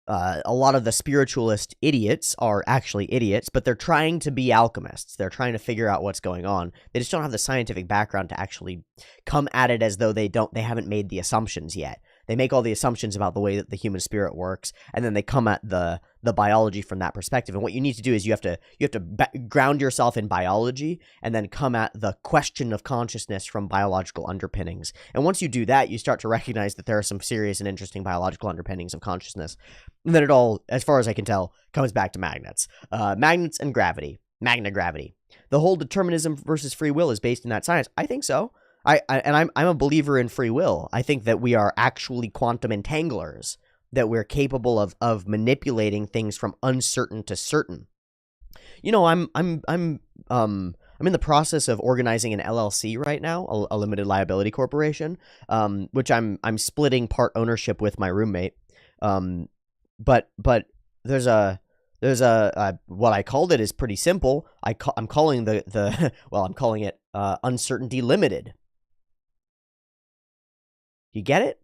a lot of the spiritualist idiots are actually idiots, but they're trying to be alchemists. They're trying to figure out what's going on. They just don't have the scientific background to actually come at it as though they haven't made the assumptions yet. They make all the assumptions about the way that the human spirit works, and then they come at the biology from that perspective. And what you need to do is you have to ground yourself in biology, and then come at the question of consciousness from biological underpinnings. And once you do that, you start to recognize that there are some serious and interesting biological underpinnings of consciousness. And then it all, as far as I can tell, comes back to magnets. Magnets and gravity. Magna gravity. The whole determinism versus free will is based in that science. I think so. I'm a believer in free will. I think that we are actually quantum entanglers, that we're capable of manipulating things from uncertain to certain. You know, I'm in the process of organizing an LLC right now, a limited liability corporation, which I'm splitting part ownership with my roommate. But there's a what I called it is pretty simple. I'm calling I'm calling it uncertainty limited. You get it?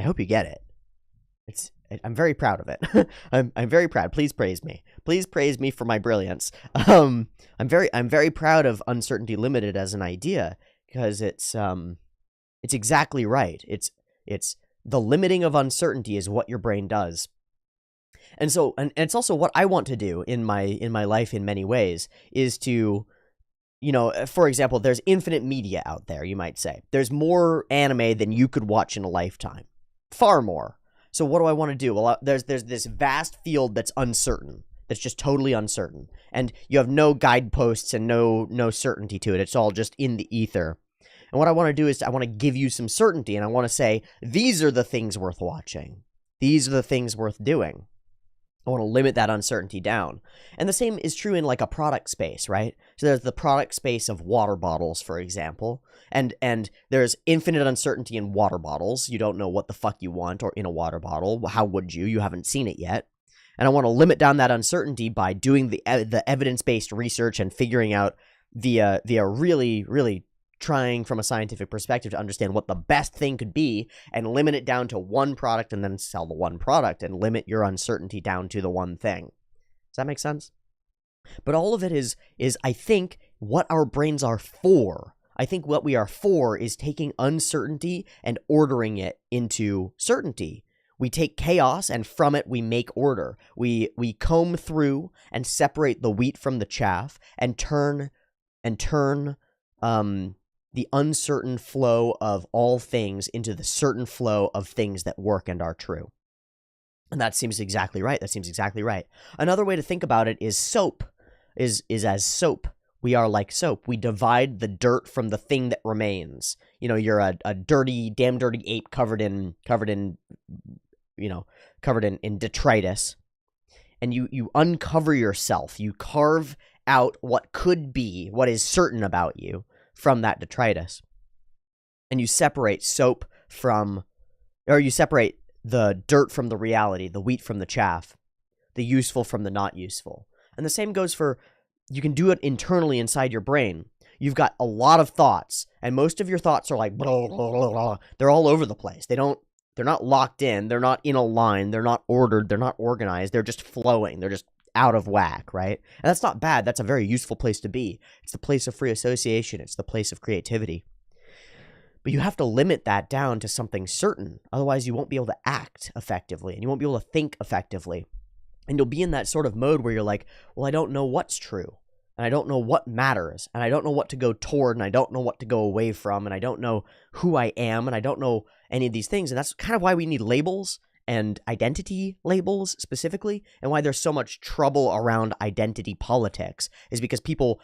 I hope you get it. I'm very proud of it. I'm very proud. Please praise me. Please praise me for my brilliance. I'm very proud of uncertainty limited as an idea, because it's exactly right. It's the limiting of uncertainty is what your brain does. And so, and it's also what I want to do in my life in many ways, is to, you know, for example, there's infinite media out there, you might say. There's more anime than you could watch in a lifetime. Far more. So what do I want to do? Well, there's this vast field that's uncertain, that's just totally uncertain. And you have no guideposts and no certainty to it. It's all just in the ether. And what I want to do is I want to give you some certainty, and I want to say, these are the things worth watching. These are the things worth doing. I want to limit that uncertainty down. And the same is true in like a product space, right? So there's the product space of water bottles, for example. And there's infinite uncertainty in water bottles. You don't know what the fuck you want or in a water bottle. How would you? You haven't seen it yet. And I want to limit down that uncertainty by doing the evidence-based research and figuring out via really, really trying from a scientific perspective to understand what the best thing could be, and limit it down to one product, and then sell the one product, and limit your uncertainty down to the one thing. Does that make sense? But all of it is I think, what our brains are for. I think what we are for is taking uncertainty and ordering it into certainty. We take chaos, and from it we make order. We comb through and separate the wheat from the chaff, and turn the uncertain flow of all things into the certain flow of things that work and are true. And that seems exactly right. That seems exactly right. Another way to think about it is soap. Is as soap. We are like soap. We divide the dirt from the thing that remains. You know, you're a dirty, damn dirty ape covered in detritus. And you uncover yourself. You carve out what could be, what is certain about you, from that detritus. And you separate soap you separate the dirt from the reality, the wheat from the chaff, the useful from the not useful. And the same goes for, you can do it internally inside your brain. You've got a lot of thoughts, and most of your thoughts are like, blah, blah, blah, blah. They're all over the place. They're not locked in. They're not in a line. They're not ordered. They're not organized. They're just flowing. They're just out of whack, right? And that's not bad. That's a very useful place to be. It's the place of free association. It's the place of creativity. But you have to limit that down to something certain. Otherwise, you won't be able to act effectively, and you won't be able to think effectively. And you'll be in that sort of mode where you're like, well, I don't know what's true, and I don't know what matters, and I don't know what to go toward, and I don't know what to go away from, and I don't know who I am, and I don't know any of these things. And that's kind of why we need labels, and identity labels specifically, and why there's so much trouble around identity politics, is because people,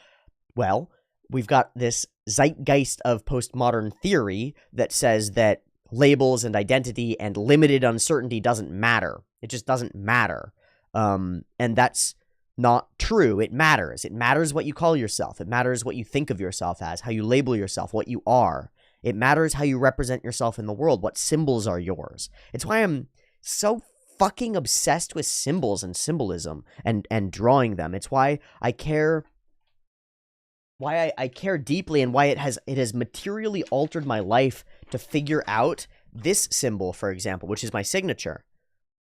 well, we've got this zeitgeist of postmodern theory that says that labels and identity and limited uncertainty doesn't matter. It just doesn't matter. And that's not true. It matters. It matters what you call yourself. It matters what you think of yourself as, how you label yourself, what you are. It matters how you represent yourself in the world, what symbols are yours. It's why I'm so fucking obsessed with symbols and symbolism and drawing them. It's why I care I care deeply and why it has materially altered my life to figure out this symbol, for example, which is my signature.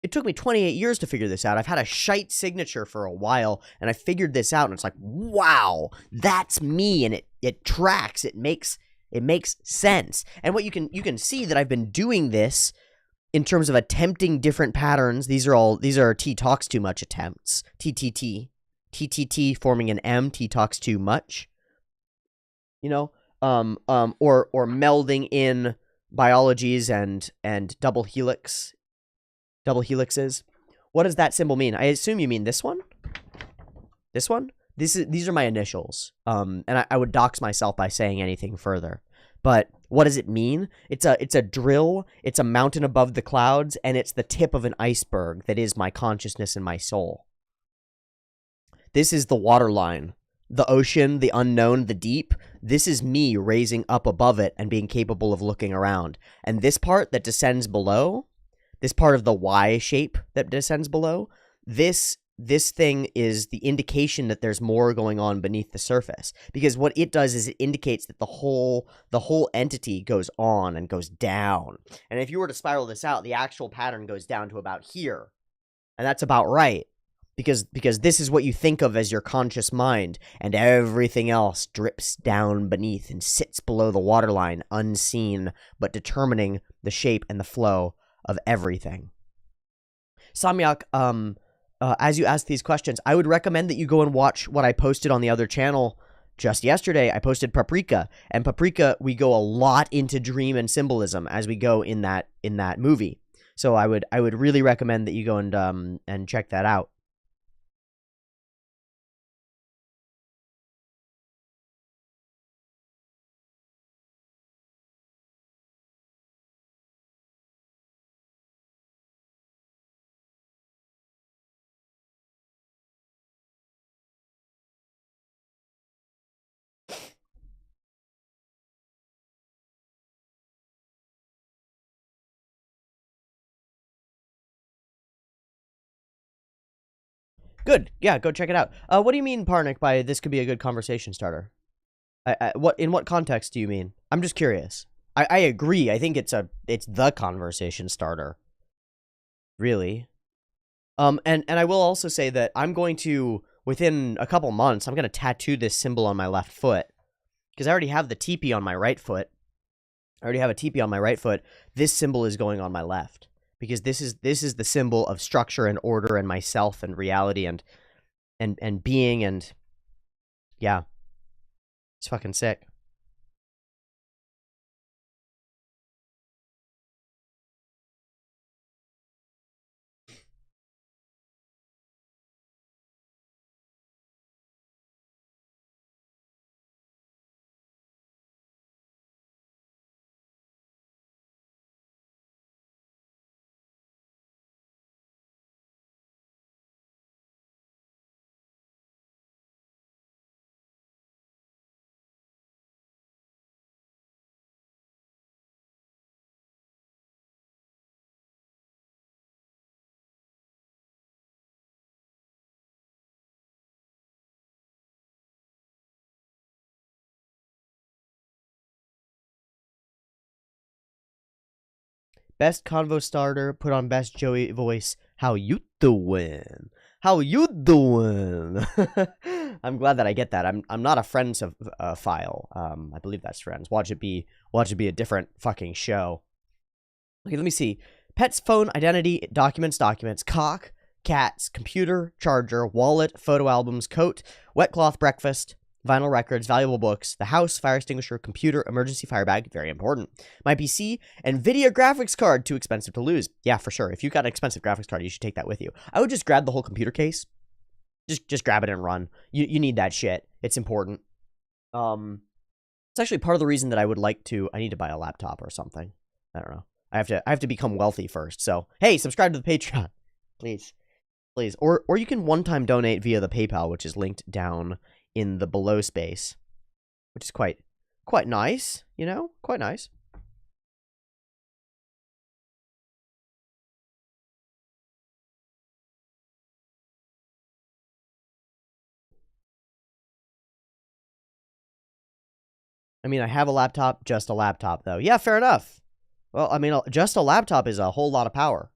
It took me 28 years to figure this out. I've had a shite signature for a while, and I figured this out, and it's like, wow, that's me, and it tracks. It makes sense. And what you can see that I've been doing this in terms of attempting different patterns. These are T talks too much attempts. TTT forming an M. T talks too much. You know, or melding in biologies and double helixes. What does that symbol mean? I assume you mean this one. This one. These are my initials. And I would dox myself by saying anything further. But what does it mean? It's a drill. It's a mountain above the clouds, and it's the tip of an iceberg that is my consciousness and my soul. This is the waterline. The ocean, the unknown, the deep. This is me raising up above it and being capable of looking around. And this part that descends below, this part of the Y shape that descends below, this thing is the indication that there's more going on beneath the surface. Because what it does is it indicates that the whole entity goes on and goes down. And if you were to spiral this out, the actual pattern goes down to about here. And that's about right. Because this is what you think of as your conscious mind, and everything else drips down beneath and sits below the waterline, unseen, but determining the shape and the flow of everything. Samyak, as you ask these questions, I would recommend that you go and watch what I posted on the other channel just yesterday. I posted Paprika, and Paprika, we go a lot into dream and symbolism as we go in that movie. So I would really recommend that you go and check that out. Good. Yeah, go check it out. What do you mean, Parnik, by this could be a good conversation starter? In what context do you mean? I'm just curious. I agree. I think it's the conversation starter. Really. And I will also say that I'm going to, within a couple months, I'm going to tattoo this symbol on my left foot. Because I already have the teepee on my right foot. This symbol is going on my left. Because this is the symbol of structure and order and myself and reality and being, and yeah, it's fucking sick. Best convo starter, put on best Joey voice. How you doing? How you doing? I'm glad that I get that. I'm not a friends of file. I believe that's friends. Watch it be a different fucking show. Okay, let me see. Pets, phone, identity, documents, cock, cats, computer, charger, wallet, photo albums, coat, wet cloth, breakfast, vinyl records, valuable books, the house, fire extinguisher, computer, emergency fire bag, very important, my PC, NVIDIA graphics card, too expensive to lose. Yeah, for sure. If you've got an expensive graphics card, you should take that with you. I would just grab the whole computer case. Just grab it and run. You need that shit. It's important. It's actually part of the reason that I need to buy a laptop or something. I don't know. I have to become wealthy first. So, hey, subscribe to the Patreon. Please. Or you can one-time donate via the PayPal, which is linked down in the below space, which is quite nice, you know, quite nice. I mean, I have a laptop, just a laptop, though. Yeah, fair enough. Well, I mean, just a laptop is a whole lot of power.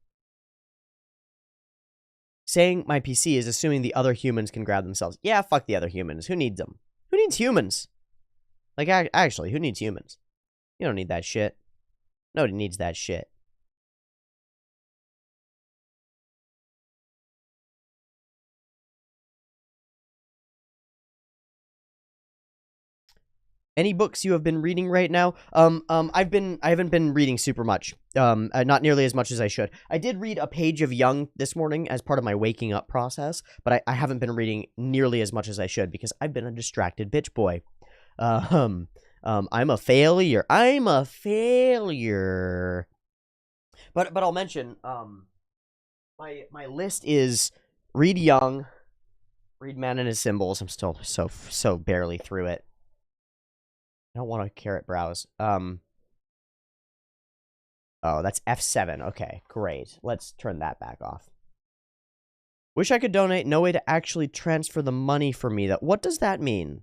Saying my PC is assuming the other humans can grab themselves. Yeah, fuck the other humans. Who needs them? Who needs humans? Like, actually, who needs humans? You don't need that shit. Nobody needs that shit. Any books you have been reading right now? I haven't been reading super much. Not nearly as much as I should. I did read a page of Young this morning as part of my waking up process, but I haven't been reading nearly as much as I should because I've been a distracted bitch boy. I'm a failure. I'm a failure. But I'll mention, my list is read Young, read Man and His Symbols. I'm still so barely through it. I don't want to carrot browse. Oh, that's F7. Okay, great. Let's turn that back off. Wish I could donate. No way to actually transfer the money for me. What does that mean?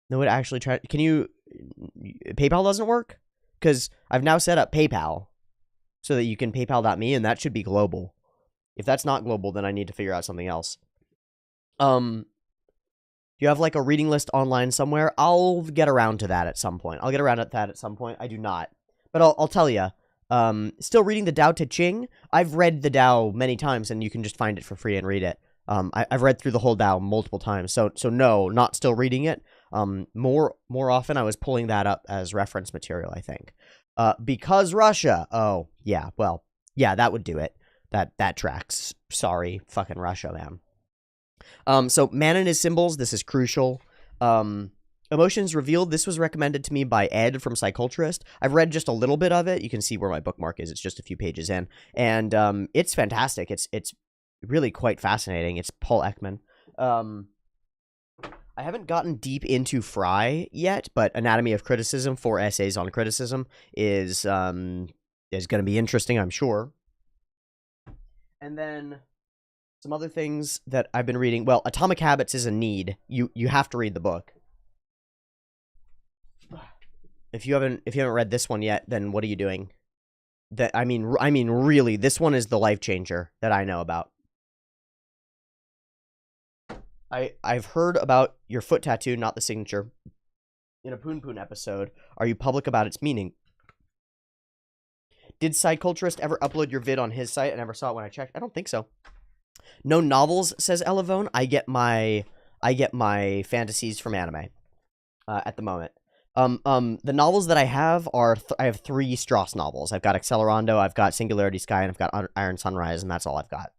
No way to actually can you... PayPal doesn't work? Because I've now set up PayPal so that you can PayPal.me, and that should be global. If that's not global, then I need to figure out something else. Do you have like a reading list online somewhere? I'll get around to that at some point. I do not. But I'll tell you. Still reading the Tao Te Ching. I've read the Tao many times, and you can just find it for free and read it. I've read through the whole Tao multiple times. So no, not still reading it. More often, I was pulling that up as reference material, I think. Because Russia. Oh, yeah. Well, yeah, that would do it. That tracks. Sorry, fucking Russia, man. So Man and His Symbols, this is crucial. Emotions Revealed, this was recommended to me by Ed from Psyculturist. I've read just a little bit of it. You can see where my bookmark is. It's just a few pages in. And it's fantastic. It's really quite fascinating. It's Paul Ekman. I haven't gotten deep into Fry yet, but Anatomy of Criticism, 4 essays on criticism, is going to be interesting, I'm sure. And then... some other things that I've been reading. Well, Atomic Habits is a need. You have to read the book. If you haven't read this one yet, then what are you doing? I mean really, this one is the life changer that I know about. I've heard about your foot tattoo, not the signature, in a Poon Poon episode. Are you public about its meaning? Did Psyculturist ever upload your vid on his site? I never saw it when I checked. I don't think so. No novels, says Elevone. I get my fantasies from anime at the moment. The novels that I have are I have 3 Strauss novels. I've got Accelerando, I've got Singularity Sky, and I've got Iron Sunrise, and that's all I've got.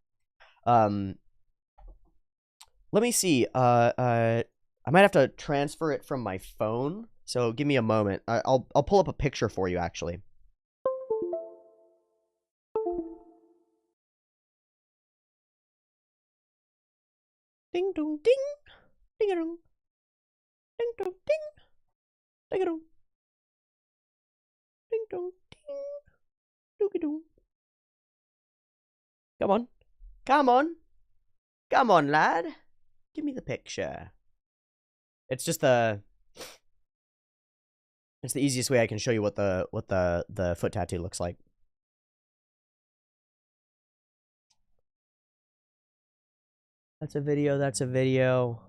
Let me see. I might have to transfer it from my phone, so give me a moment. I'll pull up a picture for you, actually. Ding dong ding, ding a dong, ding dong ding, ding a dong, ding dong ding, doogie doo. Come on, come on, come on, lad. Give me the picture. It's just it's the easiest way I can show you what the foot tattoo looks like. That's a video, that's a video.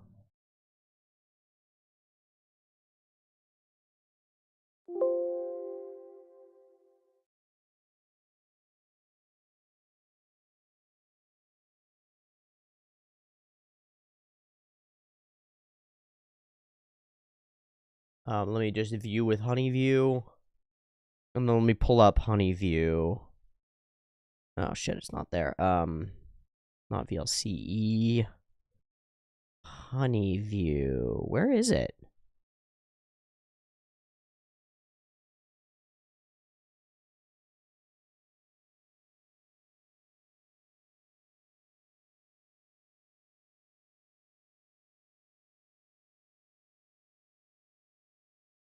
Let me just view with Honeyview. And then let me pull up Honeyview. Oh shit, it's not there. Not VLCE. Honeyview. Where is it?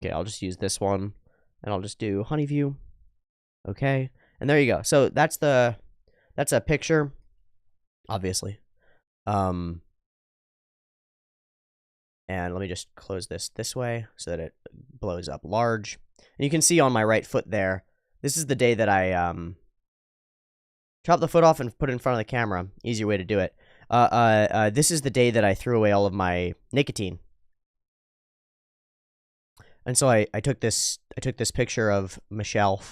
Okay, I'll just use this one. And I'll just do Honeyview. Okay. And there you go. So that's a picture. Obviously. And let me just close this way so that it blows up large. And you can see on my right foot there, this is the day that I chop the foot off and put it in front of the camera. Easier way to do it. This is the day that I threw away all of my nicotine. And so I took this picture of Michelle.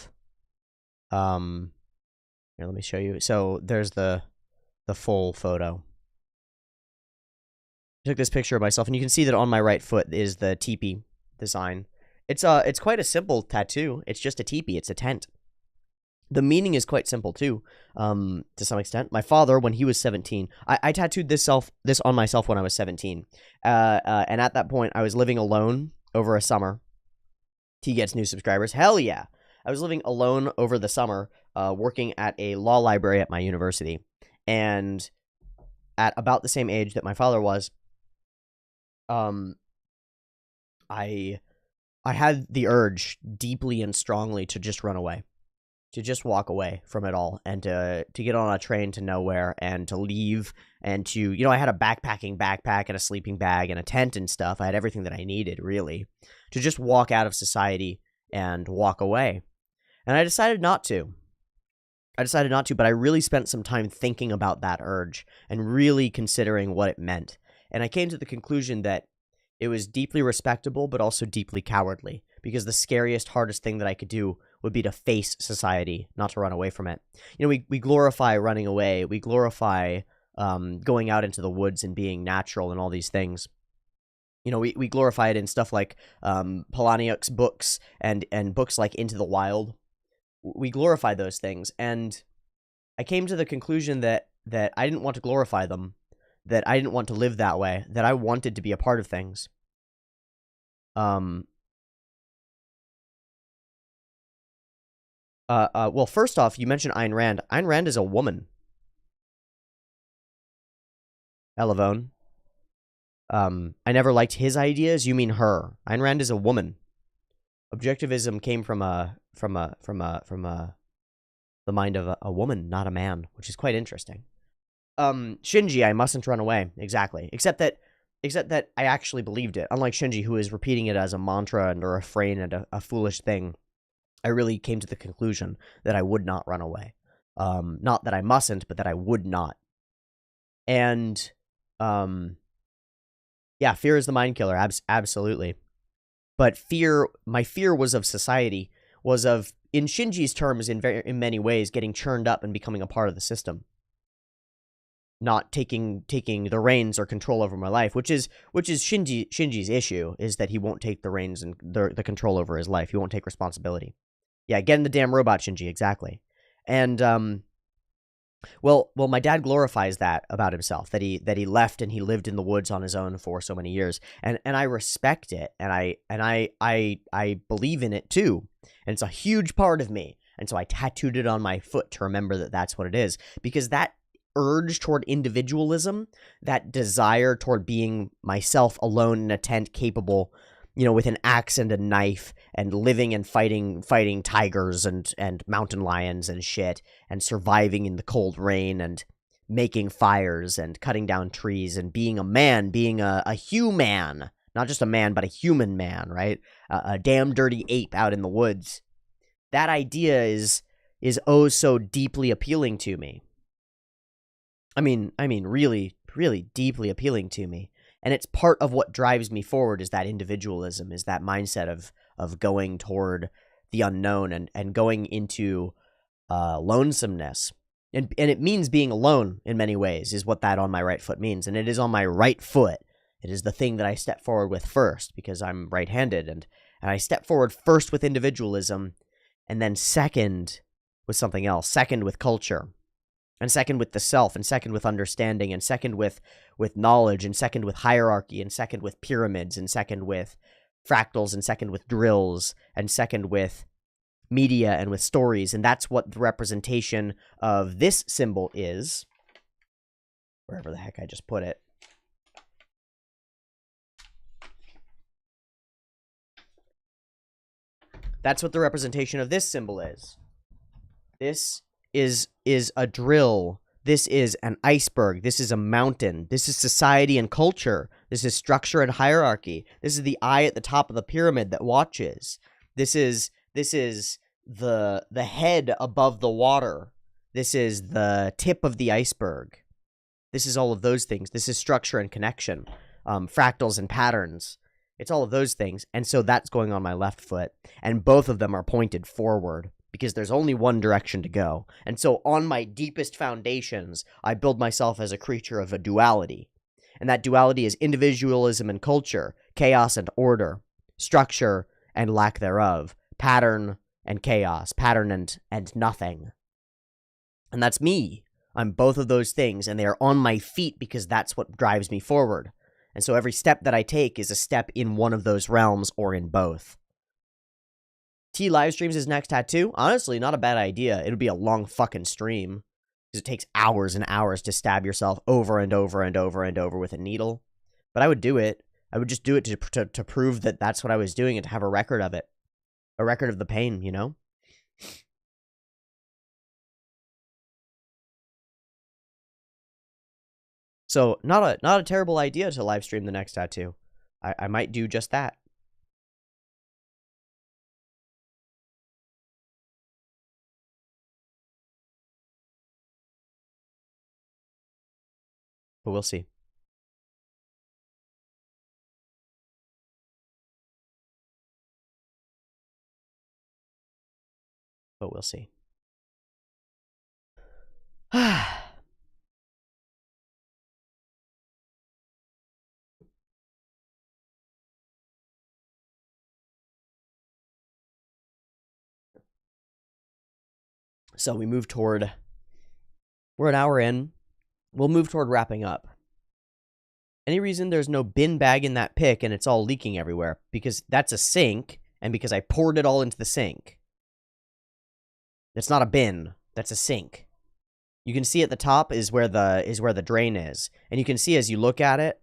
Here, let me show you. So there's the full photo. I took this picture of myself, and you can see that on my right foot is the teepee design. It's quite a simple tattoo. It's just a teepee. It's a tent. The meaning is quite simple too, to some extent. My father, when he was 17, I tattooed this on myself when I was 17, and at that point, I was living alone over a summer. T gets new subscribers. Hell yeah! I was living alone over the summer, working at a law library at my university, and at about the same age that my father was, I had the urge deeply and strongly to just run away. To just walk away from it all, and to get on a train to nowhere, and to leave, and to, I had a backpacking backpack and a sleeping bag and a tent and stuff. I had everything that I needed, really, to just walk out of society and walk away. And I decided not to. But I really spent some time thinking about that urge and really considering what it meant. And I came to the conclusion that it was deeply respectable, but also deeply cowardly, because the scariest, hardest thing that I could do would be to face society, not to run away from it. We glorify running away. We glorify going out into the woods and being natural and all these things. We glorify it in stuff like Palahniuk's books and books like Into the Wild. We glorify those things, and I came to the conclusion that I didn't want to glorify them, that I didn't want to live that way, that I wanted to be a part of things. Well, first off, you mentioned Ayn Rand. Ayn Rand is a woman. Elavone. I never liked his ideas. You mean her. Ayn Rand is a woman. Objectivism came from the mind of a woman, not a man, which is quite interesting. Shinji, I mustn't run away. Exactly. Except that I actually believed it. Unlike Shinji, who is repeating it as a mantra and a refrain and a foolish thing, I really came to the conclusion that I would not run away. Not that I mustn't, but that I would not. And, yeah, fear is the mind killer. Absolutely. But my fear was of society, was of, in Shinji's terms, in many ways, getting churned up and becoming a part of the system. Not taking the reins or control over my life, which is Shinji's issue, is that he won't take the reins and the control over his life. He won't take responsibility. Yeah, get in the damn robot, Shinji, exactly. And well, my dad glorifies that about himself, that he left and he lived in the woods on his own for so many years, and I respect it, and I believe in it too, and it's a huge part of me, and so I tattooed it on my foot to remember that that's what it is, because that urge toward individualism, that desire toward being myself alone in a tent, capable, with an axe and a knife, and living and fighting tigers and mountain lions and shit, and surviving in the cold rain, and making fires, and cutting down trees, and being a man, being a human, not just a man, but a human man, right? A damn dirty ape out in the woods. That idea is oh so deeply appealing to me. I mean, really, really deeply appealing to me. And it's part of what drives me forward, is that individualism, is that mindset of going toward the unknown and going into lonesomeness. And it means being alone in many ways, is what that on my right foot means. And it is on my right foot. It is the thing that I step forward with first, because I'm right-handed. And I step forward first with individualism, and then second with something else, second with culture. And second with the self, and second with understanding, and second with knowledge, and second with hierarchy, and second with pyramids, and second with fractals, and second with drills, and second with media and with stories. And that's what the representation of this symbol is, wherever the heck I just put it. That's what the representation of this symbol is. This is a drill. This is an iceberg. This is a mountain. This is society and culture. This is structure and hierarchy. This is the eye at the top of the pyramid that watches. This is the head above the water. This is the tip of the iceberg. This is all of those things. This is structure and connection, fractals and patterns. It's all of those things. And so that's going on my left foot. And both of them are pointed forward because there's only one direction to go. And so on my deepest foundations, I build myself as a creature of a duality. And that duality is individualism and culture, chaos and order, structure and lack thereof, pattern and chaos, pattern and nothing. And that's me. I'm both of those things, and they are on my feet because that's what drives me forward. And so every step that I take is a step in one of those realms or in both. T live streams his next tattoo? Honestly, not a bad idea. It'll be a long fucking stream. Because it takes hours and hours to stab yourself over and over and over and over with a needle. But I would do it. I would just do it to prove that that's what I was doing and to have a record of it. A record of the pain, you know? So, not a terrible idea to live stream the next tattoo. I might do just that. But we'll see. But we'll see. So we move toward... We're an hour in. We'll move toward wrapping up. Any reason there's no bin bag in that pic and it's all leaking everywhere? Because that's a sink, and because I poured it all into the sink. It's not a bin. That's a sink. You can see at the top is where the drain is, and you can see as you look at it.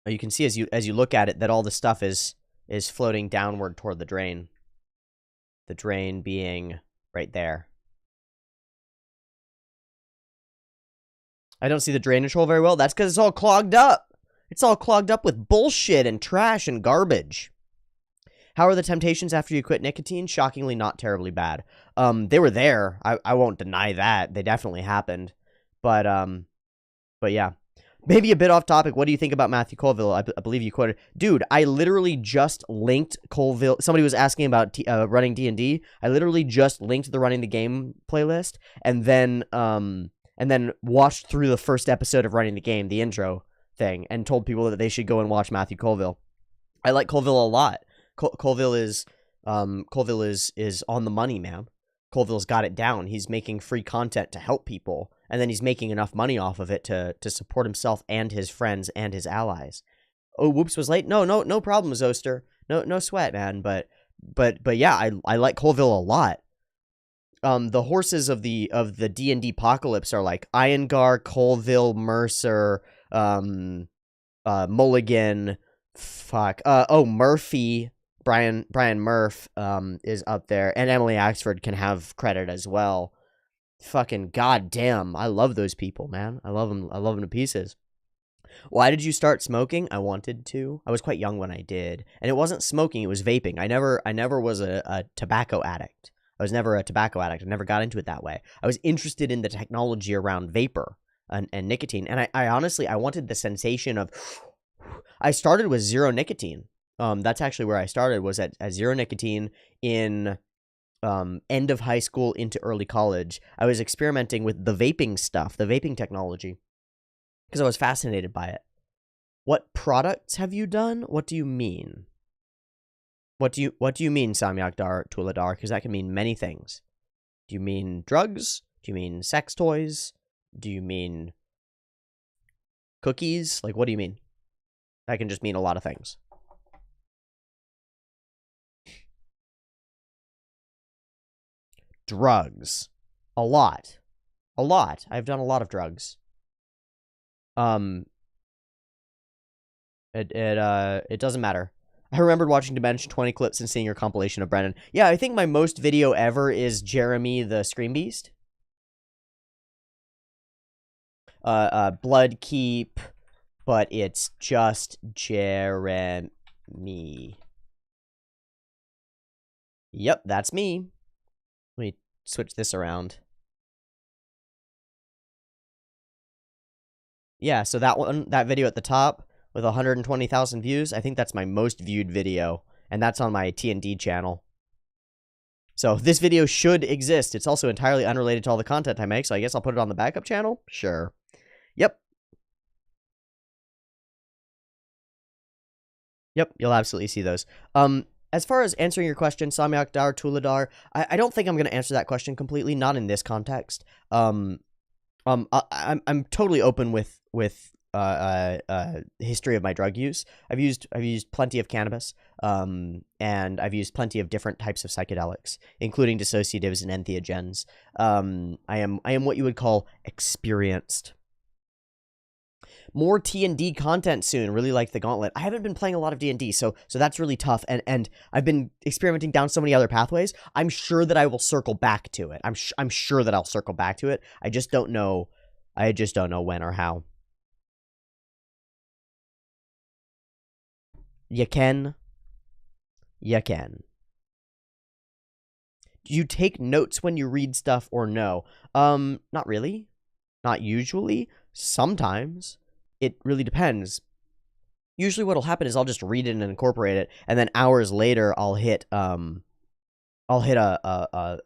Or you can see as you look at it that all the stuff is floating downward toward the drain. The drain being right there. I don't see the drainage hole very well. That's because it's all clogged up. It's all clogged up with bullshit and trash and garbage. How are the temptations after you quit nicotine? Shockingly not terribly bad. They were there. I won't deny that. They definitely happened. But yeah. Maybe a bit off topic. What do you think about Matthew Colville? I believe you quoted. Dude, I literally just linked Colville. Somebody was asking about running D&D. I literally just linked the Running the Game playlist and then watched through the first episode of Running the Game, the intro thing, and told people that they should go and watch Matthew Colville. I like Colville a lot. Colville is on the money, man. Colville's got it down. He's making free content to help people, and then he's making enough money off of it to support himself and his friends and his allies. Oh, whoops, was late. No problem, Zoster. No sweat, man. But yeah, I like Colville a lot. The horses of the D&D apocalypse are like Iyengar, Colville, Mercer, Mulligan, Murphy. Brian Murph is up there, and Emily Axford can have credit as well. Fucking goddamn, I love those people, man. I love them to pieces. Why did you start smoking? I wanted to. I was quite young when I did, and it wasn't smoking; it was vaping. I never was a tobacco addict. I was never a tobacco addict. I never got into it that way. I was interested in the technology around vapor and nicotine, and I honestly wanted the sensation of. I started with zero nicotine. That's actually where I started, was at zero nicotine in end of high school into early college. I was experimenting with the vaping stuff, the vaping technology, because I was fascinated by it. What products have you done? What do you mean? What do you mean, Samyak Tuladar? Because that can mean many things. Do you mean drugs? Do you mean sex toys? Do you mean cookies? Like, what do you mean? That can just mean a lot of things. Drugs. A lot. I've done a lot of drugs. It doesn't matter. I remembered watching Dimension 20 clips and seeing your compilation of Brennan. Yeah, I think my most video ever is Jeremy the Scream Beast. Blood Keep, but it's just Jeremy. Yep, that's me. Let me switch this around. Yeah, so that video at the top with 120,000 views, I think that's my most viewed video, and that's on my T&D channel. So this video should exist. It's also entirely unrelated to all the content I make, so I guess I'll put it on the backup channel? Sure. Yep. Yep, you'll absolutely see those. As far as answering your question, Samyak Dar Tuladar, I don't think I'm going to answer that question completely, not in this context. I'm totally open with history of my drug use. I've used plenty of cannabis, and I've used plenty of different types of psychedelics, including dissociatives and entheogens. I am what you would call experienced. More T&D content soon. Really like the Gauntlet. I haven't been playing a lot of D&D, so that's really tough. And I've been experimenting down so many other pathways. I'm sure that I will circle back to it. I'm sure that I'll circle back to it. I just don't know. I just don't know when or how. You can. You can. Do you take notes when you read stuff or no? Not really. Not usually. Sometimes. It really depends. Usually what'll happen is I'll just read it and incorporate it, and then hours later I'll hit a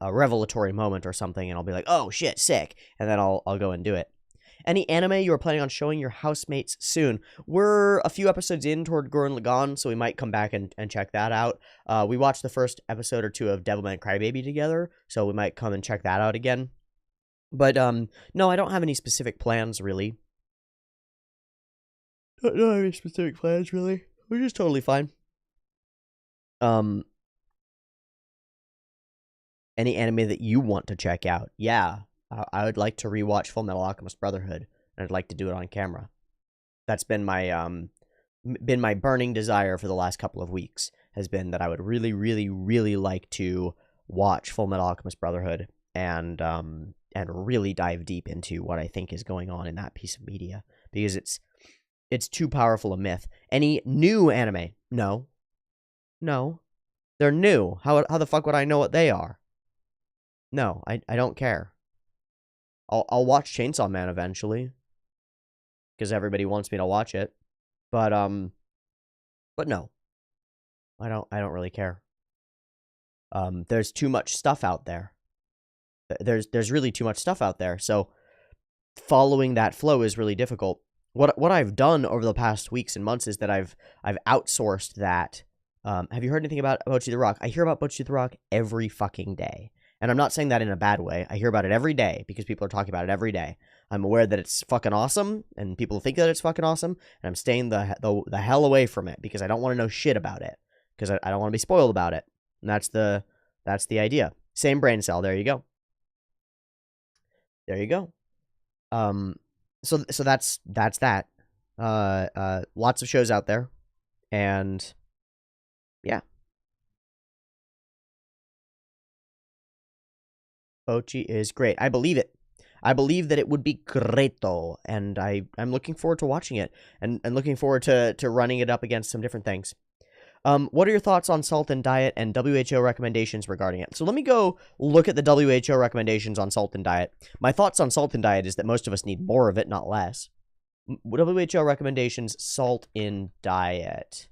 revelatory moment or something, and I'll be like, oh shit, sick, and then I'll go and do it. Any anime you are planning on showing your housemates soon? We're a few episodes in toward Gurren Lagann, so we might come back and check that out. We watched the first episode or two of Devilman Crybaby together, so we might come and check that out again. But no, I don't have any specific plans really. Don't have any specific plans, really. Which is totally fine. Any anime that you want to check out? Yeah, I would like to rewatch Full Metal Alchemist Brotherhood, and I'd like to do it on camera. That's been my burning desire for the last couple of weeks, has been that I would really, really, really like to watch Full Metal Alchemist Brotherhood and really dive deep into what I think is going on in that piece of media, because it's too powerful a myth. Any new anime? No. No. They're new. How the fuck would I know what they are? No, I don't care. I'll watch Chainsaw Man eventually, because everybody wants me to watch it. But no. I don't really care. There's too much stuff out there. There's really too much stuff out there. So following that flow is really difficult. What I've done over the past weeks and months is that I've outsourced that. Have you heard anything about Bocchi the Rock? I hear about Bocchi the Rock every fucking day. And I'm not saying that in a bad way. I hear about it every day because people are talking about it every day. I'm aware that it's fucking awesome, and people think that it's fucking awesome, and I'm staying the hell away from it because I don't want to know shit about it, because I don't want to be spoiled about it. And that's the idea. Same brain cell. There you go. There you go. So that's that. Lots of shows out there, and yeah. Bocchi is great. I believe it. I believe that it would be greato, and I'm looking forward to watching it, and looking forward to running it up against some different things. What are your thoughts on salt and diet and WHO recommendations regarding it? So let me go look at the WHO recommendations on salt and diet. My thoughts on salt and diet is that most of us need more of it, not less. WHO recommendations, salt in diet.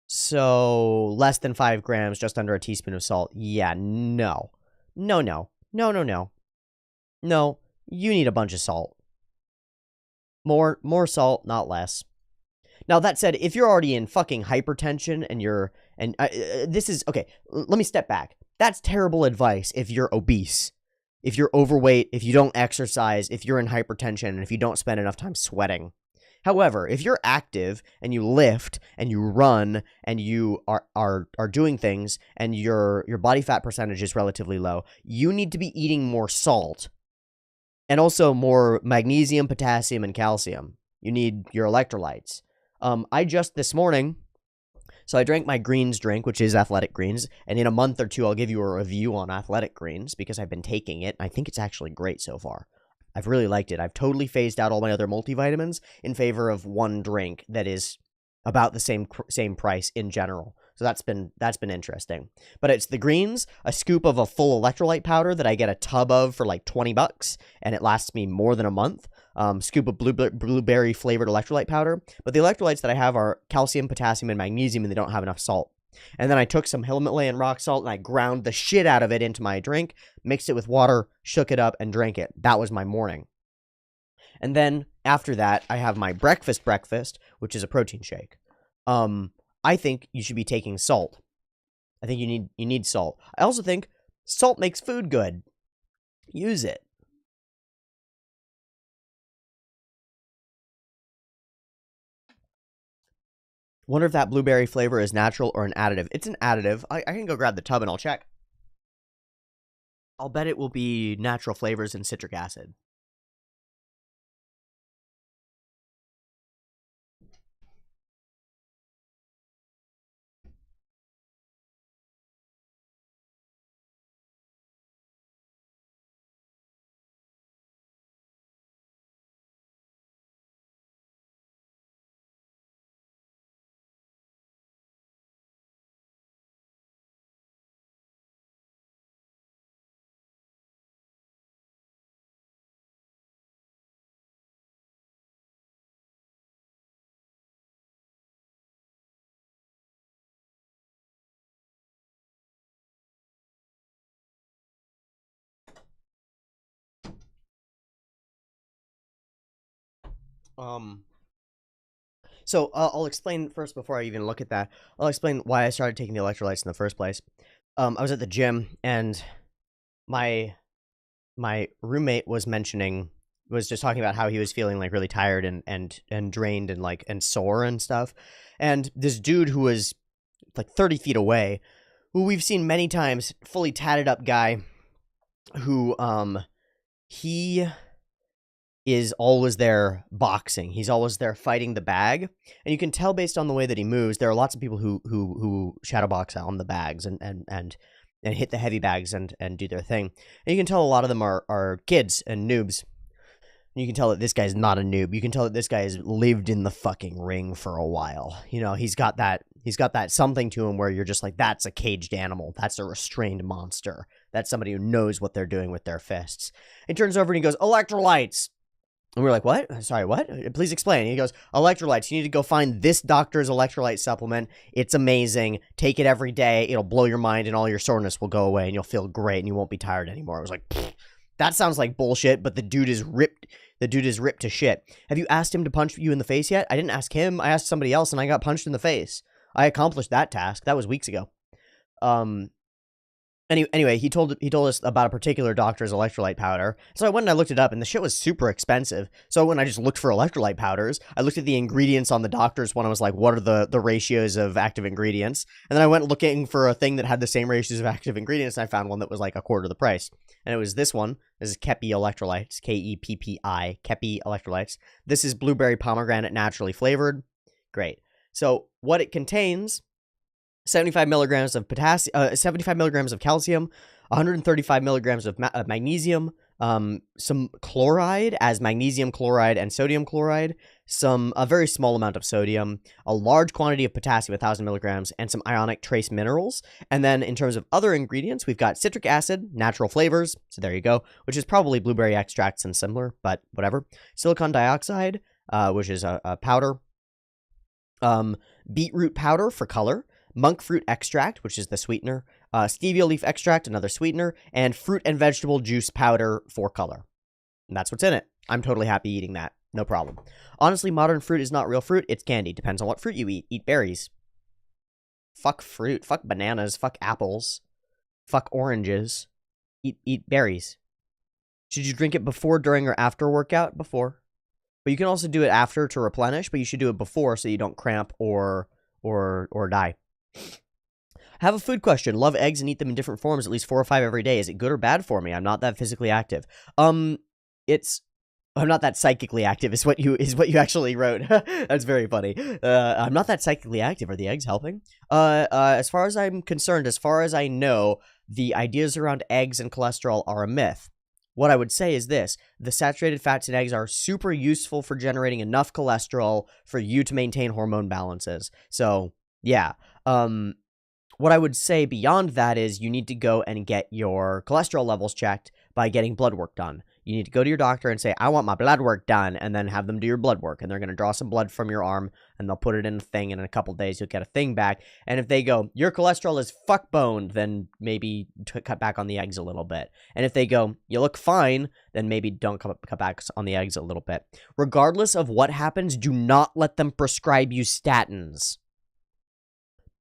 So less than 5 grams, just under a teaspoon of salt. Yeah, no. No. No, you need a bunch of salt. More salt, not less. Now, that said, if you're already in fucking hypertension and this is, okay, let me step back. That's terrible advice if you're obese, if you're overweight, if you don't exercise, if you're in hypertension, and if you don't spend enough time sweating. However, if you're active and you lift and you run and you are doing things and your body fat percentage is relatively low, you need to be eating more salt. And also more magnesium, potassium, and calcium. You need your electrolytes. I just this morning So I drank my greens drink, which is athletic greens, and in a month or two I'll give you a review on athletic greens because I've been taking it. I think it's actually great so far. I've really liked it. I've totally phased out all my other multivitamins in favor of one drink that is about the same price in general. So that's been interesting. But it's the greens, a scoop of a full electrolyte powder that I get a tub of for like $20, and it lasts me more than a month. Scoop of blueberry flavored electrolyte powder. But the electrolytes that I have are calcium, potassium, and magnesium, and they don't have enough salt. And then I took some Himalayan rock salt and I ground the shit out of it into my drink, mixed it with water, shook it up, and drank it. That was my morning. And then after that, I have my breakfast, which is a protein shake. I think you should be taking salt. I think you need salt. I also think salt makes food good. Use it. Wonder if that blueberry flavor is natural or an additive. It's an additive. I can go grab the tub and I'll check. I'll bet it will be natural flavors and citric acid. So I'll explain first before I even look at that. I'll explain why I started taking the electrolytes in the first place. I was at the gym and my roommate was just talking about how he was feeling like really tired and drained and like and sore and stuff. And this dude who was like 30 feet away, who we've seen many times, fully tatted up guy, who he is always there boxing. He's always there fighting the bag. And you can tell based on the way that he moves, there are lots of people who shadow box on the bags and hit the heavy bags and do their thing. And you can tell a lot of them are kids and noobs. And you can tell that this guy's not a noob. You can tell that this guy has lived in the fucking ring for a while. You know, he's got that something to him where you're just like, that's a caged animal. That's a restrained monster. That's somebody who knows what they're doing with their fists. He turns over and he goes, electrolytes. And we're like, what? Sorry, what? Please explain. And he goes, electrolytes. You need to go find this doctor's electrolyte supplement. It's amazing. Take it every day. It'll blow your mind and all your soreness will go away and you'll feel great and you won't be tired anymore. I was like, that sounds like bullshit, but the dude is ripped. The dude is ripped to shit. Have you asked him to punch you in the face yet? I didn't ask him. I asked somebody else and I got punched in the face. I accomplished that task. That was weeks ago. Anyway, he told us about a particular doctor's electrolyte powder. So I went and I looked it up, and the shit was super expensive. So when I just looked for electrolyte powders, I looked at the ingredients on the doctor's one. I was like, what are the ratios of active ingredients? And then I went looking for a thing that had the same ratios of active ingredients, and I found one that was like a quarter the price. And it was this one. This is Kepi electrolytes, Keppi, Kepi electrolytes. This is blueberry pomegranate naturally flavored. Great. So what it contains: 75 milligrams of potassium, 75 milligrams of calcium, 135 milligrams of magnesium, some chloride as magnesium chloride and sodium chloride, a very small amount of sodium, a large quantity of potassium, 1,000 milligrams, and some ionic trace minerals. And then in terms of other ingredients, we've got citric acid, natural flavors, so there you go, which is probably blueberry extracts and similar, but whatever. Silicon dioxide, which is a powder. Beetroot powder for color. Monk fruit extract, which is the sweetener, stevia leaf extract, another sweetener, and fruit and vegetable juice powder for color. And that's what's in it. I'm totally happy eating that. No problem. Honestly, modern fruit is not real fruit. It's candy. Depends on what fruit you eat. Eat berries. Fuck fruit. Fuck bananas. Fuck apples. Fuck oranges. Eat berries. Should you drink it before, during, or after a workout? Before. But you can also do it after to replenish, but you should do it before so you don't cramp or die. Have a food question. Love eggs and eat them in different forms, at least 4 or 5 every day. Is it good or bad for me? I'm not that physically active. It's I'm not that psychically active is what you actually wrote. That's very funny. I'm not that psychically active. Are the eggs helping? As far as I'm concerned, as far as I know, the ideas around eggs and cholesterol are a myth. What I would say is this: the saturated fats in eggs are super useful for generating enough cholesterol for you to maintain hormone balances. So, yeah. What I would say beyond that is you need to go and get your cholesterol levels checked by getting blood work done. You need to go to your doctor and say, I want my blood work done, and then have them do your blood work. And they're going to draw some blood from your arm, and they'll put it in a thing, and in a couple days you'll get a thing back. And if they go, your cholesterol is fuck-boned, then maybe cut back on the eggs a little bit. And if they go, you look fine, then maybe don't cut back on the eggs a little bit. Regardless of what happens, do not let them prescribe you statins.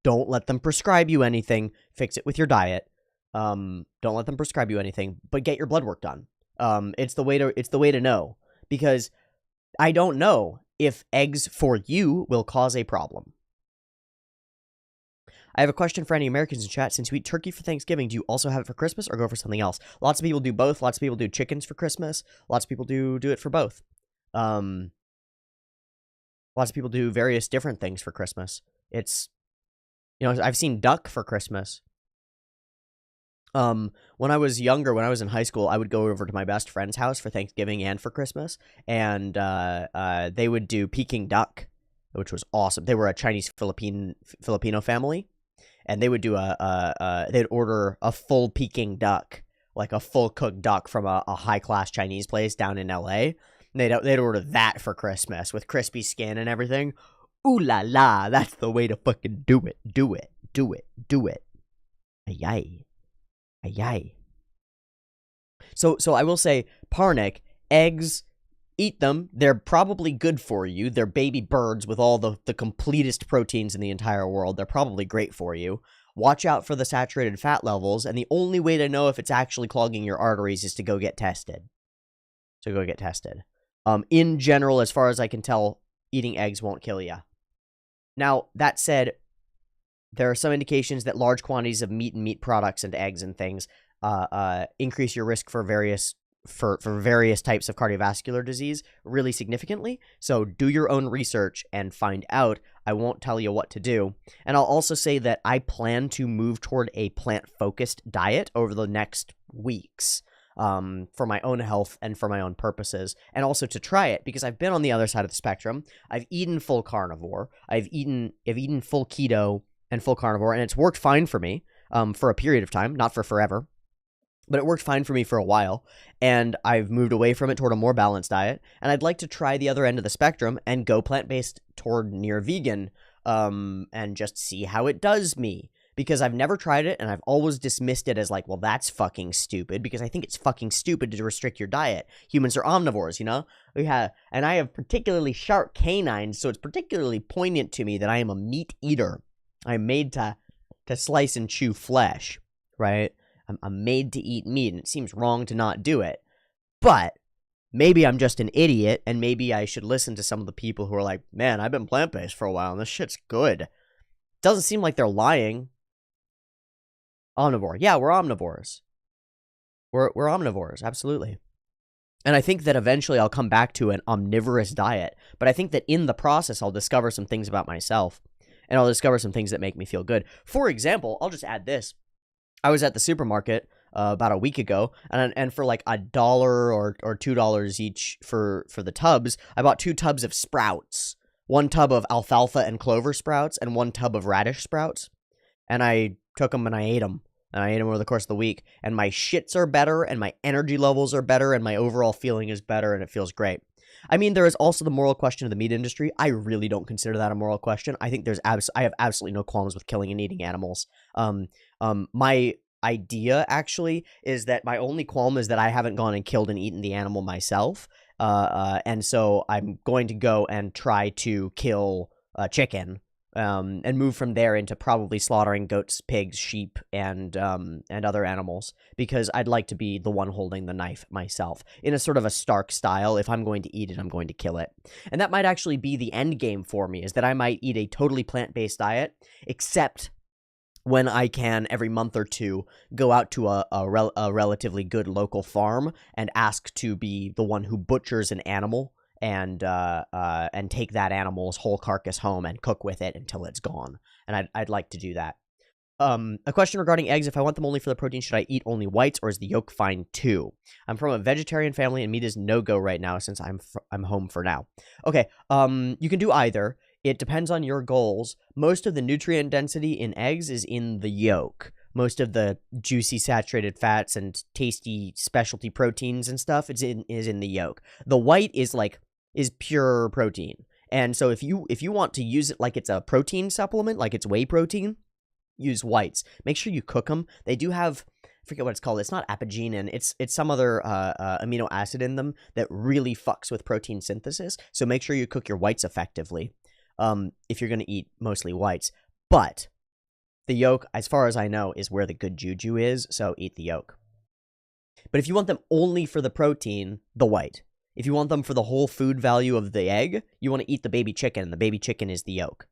Don't let them prescribe you anything. Fix it with your diet. Don't let them prescribe you anything, but get your blood work done. It's the way to know, because I don't know if eggs for you will cause a problem. I have a question for any Americans in chat. Since you eat turkey for Thanksgiving, do you also have it for Christmas or go for something else? Lots of people do both. Lots of people do chickens for Christmas. Lots of people do it for both. Lots of people do various different things for Christmas. It's, I've seen duck for Christmas. When I was younger, when I was in high school, I would go over to my best friend's house for Thanksgiving and for Christmas, and they would do Peking duck, which was awesome. They were a Chinese Filipino family, and they would do they'd order a full Peking duck, like a full cooked duck from a high class Chinese place down in LA. And they'd order that for Christmas with crispy skin and everything. Ooh la la, that's the way to fucking do it. Do it. Do it. Do it. Ayay. Ayay. So I will say, Parnick, eggs, eat them. They're probably good for you. They're baby birds with all the completest proteins in the entire world. They're probably great for you. Watch out for the saturated fat levels, and the only way to know if it's actually clogging your arteries is to go get tested. So go get tested. In general, as far as I can tell, eating eggs won't kill you. Now, that said, there are some indications that large quantities of meat and meat products and eggs and things increase your risk for various types of cardiovascular disease really significantly. So do your own research and find out. I won't tell you what to do. And I'll also say that I plan to move toward a plant-focused diet over the next weeks. For my own health and for my own purposes, and also to try it, because I've been on the other side of the spectrum. I've eaten full carnivore. I've eaten full keto and full carnivore, and it's worked fine for me for a period of time, not for forever, but it worked fine for me for a while, and I've moved away from it toward a more balanced diet, and I'd like to try the other end of the spectrum and go plant-based toward near vegan, and just see how it does me. Because I've never tried it, and I've always dismissed it as like, well, that's fucking stupid, because I think it's fucking stupid to restrict your diet. Humans are omnivores, and I have particularly sharp canines, so it's particularly poignant to me that I am a meat eater. I'm made to slice and chew flesh, right? I'm made to eat meat, and it seems wrong to not do it. But maybe I'm just an idiot, and maybe I should listen to some of the people who are like, man, I've been plant-based for a while, and this shit's good. Doesn't seem like they're lying. Omnivore. Yeah, we're omnivores. We're omnivores, absolutely. And I think that eventually I'll come back to an omnivorous diet. But I think that in the process, I'll discover some things about myself. And I'll discover some things that make me feel good. For example, I'll just add this. I was at the supermarket about a week ago, and for like $1 or $2 each for the tubs, I bought 2 tubs of sprouts. 1 tub of alfalfa and clover sprouts, and 1 tub of radish sprouts. And I took them and I ate them. And I ate them over the course of the week. And my shits are better, and my energy levels are better, and my overall feeling is better, and it feels great. I mean, there is also the moral question of the meat industry. I really don't consider that a moral question. I think I have absolutely no qualms with killing and eating animals. My idea, actually, is that my only qualm is that I haven't gone and killed and eaten the animal myself. And so I'm going to go and try to kill a chicken. And move from there into probably slaughtering goats, pigs, sheep, and other animals, because I'd like to be the one holding the knife myself in a sort of a Stark style. If I'm going to eat it, I'm going to kill it. And that might actually be the end game for me, is that I might eat a totally plant-based diet, except when I can, every month or two, go out to a relatively good local farm and ask to be the one who butchers an animal and take that animal's whole carcass home and cook with it until it's gone. And I'd like to do that. A question regarding eggs. If I want them only for the protein, should I eat only whites, or is the yolk fine too? I'm from a vegetarian family, and meat is no-go right now since I'm home for now. Okay, you can do either. It depends on your goals. Most of the nutrient density in eggs is in the yolk. Most of the juicy saturated fats and tasty specialty proteins and stuff is in the yolk. The white is pure protein. And so if you want to use it like it's a protein supplement, like it's whey protein, use whites. Make sure you cook them. They do have, I forget what it's called. It's not apigenin. It's some other amino acid in them that really fucks with protein synthesis. So make sure you cook your whites effectively. If you're going to eat mostly whites. But the yolk, as far as I know, is where the good juju is, so eat the yolk. But if you want them only for the protein, the white. If you want them for the whole food value of the egg, you want to eat the baby chicken, and the baby chicken is the yolk.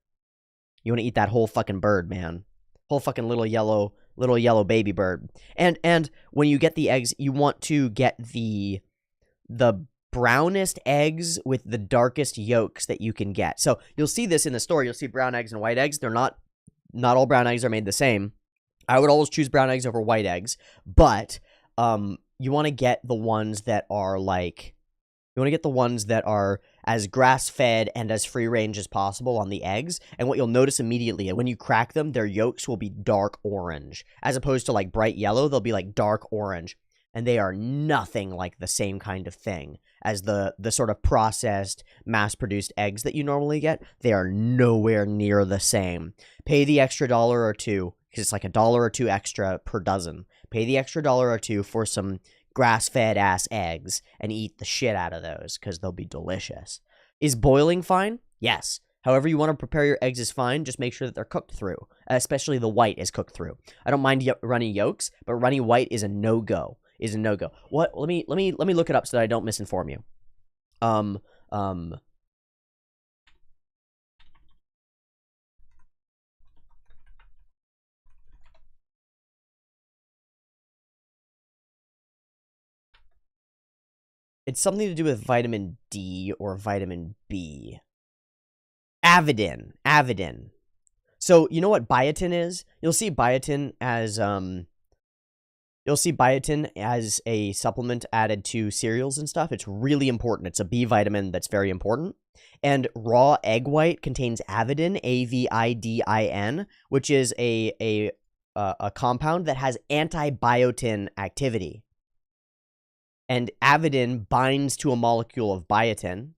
You want to eat that whole fucking bird, man. Whole fucking little yellow baby bird. And when you get the eggs, you want to get the brownest eggs with the darkest yolks that you can get. So you'll see this in the store. You'll see brown eggs and white eggs. They're not all brown eggs are made the same. I would always choose brown eggs over white eggs, but you want to get the ones that are as grass-fed and as free-range as possible on the eggs. And what you'll notice immediately, when you crack them, their yolks will be dark orange. As opposed to like bright yellow, they'll be like dark orange. And they are nothing like the same kind of thing as the sort of processed, mass-produced eggs that you normally get. They are nowhere near the same. Pay the extra $1 or $2, because it's like $1 or $2 extra per dozen. Pay the extra $1 or $2 for some grass-fed ass eggs and eat the shit out of those, because they'll be delicious. Is boiling fine? Yes. However you want to prepare your eggs is fine. Just make sure that they're cooked through, especially the white is cooked through. I don't mind runny yolks, but runny white is a no-go. What? Let me look it up so that I don't misinform you. It's something to do with vitamin D or vitamin B. Avidin. So you know what biotin is? You'll see biotin as a supplement added to cereals and stuff. It's really important. It's a B vitamin that's very important. And raw egg white contains avidin, Avidin, which is a compound that has antibiotin activity. And avidin binds to a molecule of biotin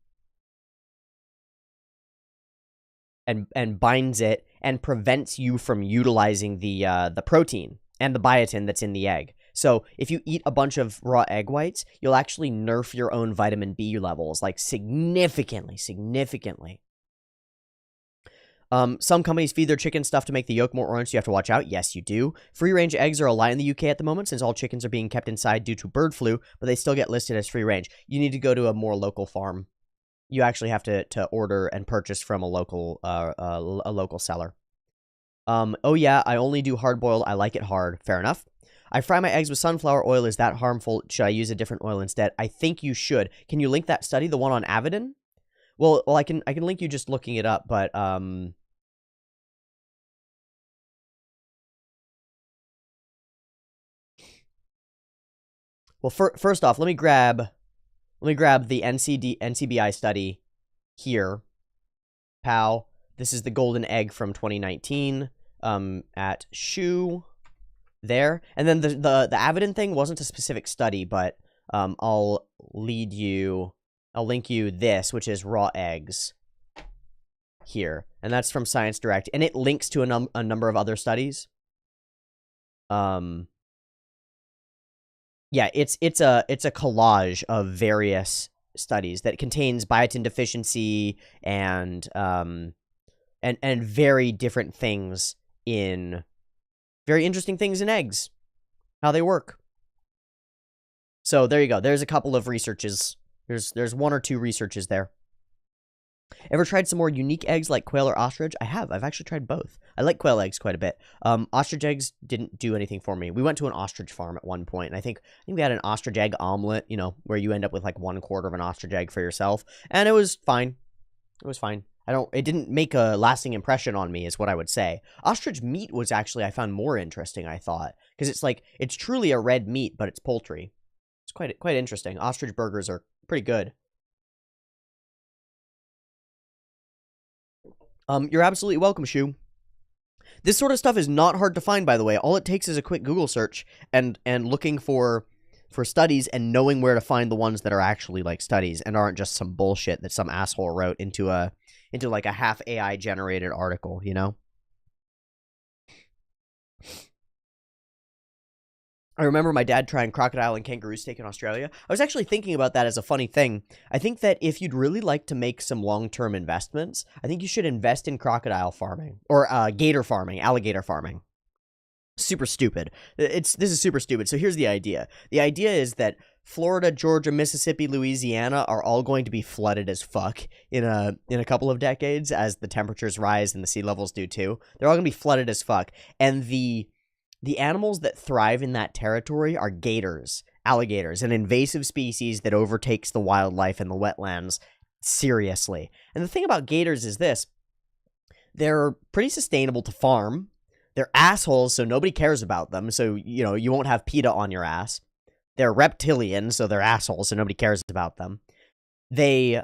and binds it and prevents you from utilizing the protein and the biotin that's in the egg. So if you eat a bunch of raw egg whites, you'll actually nerf your own vitamin B levels, like significantly. Some companies feed their chicken stuff to make the yolk more orange, so you have to watch out. Yes, you do. Free-range eggs are a lie in the UK at the moment, since all chickens are being kept inside due to bird flu, but they still get listed as free-range. You need to go to a more local farm. You actually have to order and purchase from a local seller. Oh yeah, I only do hard-boiled. I like it hard. Fair enough. I fry my eggs with sunflower oil. Is that harmful? Should I use a different oil instead? I think you should. Can you link that study, the one on avidin? Well, I can link you just looking it up, but well, first off, let me grab the NCBI study here. Pow. This is the golden egg from 2019 at Shoe there. And then the avidin thing wasn't a specific study, but I'll link you this, which is raw eggs here. And that's from Science Direct, and it links to a number of other studies. Yeah, it's a collage of various studies that contains biotin deficiency and very different things very interesting things in eggs, how they work. So there you go. There's a couple of researches. There's one or two researches there. Ever tried some more unique eggs like quail or ostrich? I have. I've actually tried both. I like quail eggs quite a bit. Ostrich eggs didn't do anything for me. We went to an ostrich farm at one point, and I think we had an ostrich egg omelet, you know, where you end up with like 1/4 of an ostrich egg for yourself, and it was fine. It was fine. It didn't make a lasting impression on me, is what I would say. Ostrich meat was actually, I found more interesting, I thought, because it's truly a red meat, but it's poultry. It's quite interesting. Ostrich burgers are pretty good. You're absolutely welcome, Shu. This sort of stuff is not hard to find, by the way. All it takes is a quick Google search and looking for studies and knowing where to find the ones that are actually like studies and aren't just some bullshit that some asshole wrote into like a half AI generated article, you know? I remember my dad trying crocodile and kangaroo steak in Australia. I was actually thinking about that as a funny thing. I think that if you'd really like to make some long-term investments, I think you should invest in crocodile farming or gator farming, alligator farming. Super stupid. This is super stupid. So here's the idea. The idea is that Florida, Georgia, Mississippi, Louisiana are all going to be flooded as fuck in a couple of decades as the temperatures rise and the sea levels do too. They're all going to be flooded as fuck. And the animals that thrive in that territory are gators, alligators, an invasive species that overtakes the wildlife in the wetlands seriously. And the thing about gators is this. They're pretty sustainable to farm. They're assholes, so nobody cares about them. So, you know, you won't have PETA on your ass. They're reptilian, so they're assholes, so nobody cares about them. They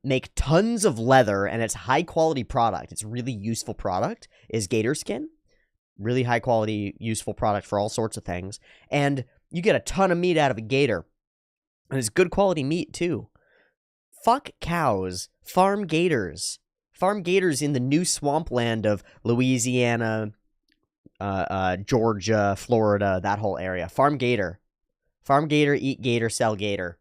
make tons of leather, and it's high-quality product. It's really useful product, is gator skin. Really high-quality, useful product for all sorts of things. And you get a ton of meat out of a gator. And it's good quality meat, too. Fuck cows. Farm gators. Farm gators in the new swampland of Louisiana, Georgia, Florida, that whole area. Farm gator. Farm gator, eat gator, sell gator.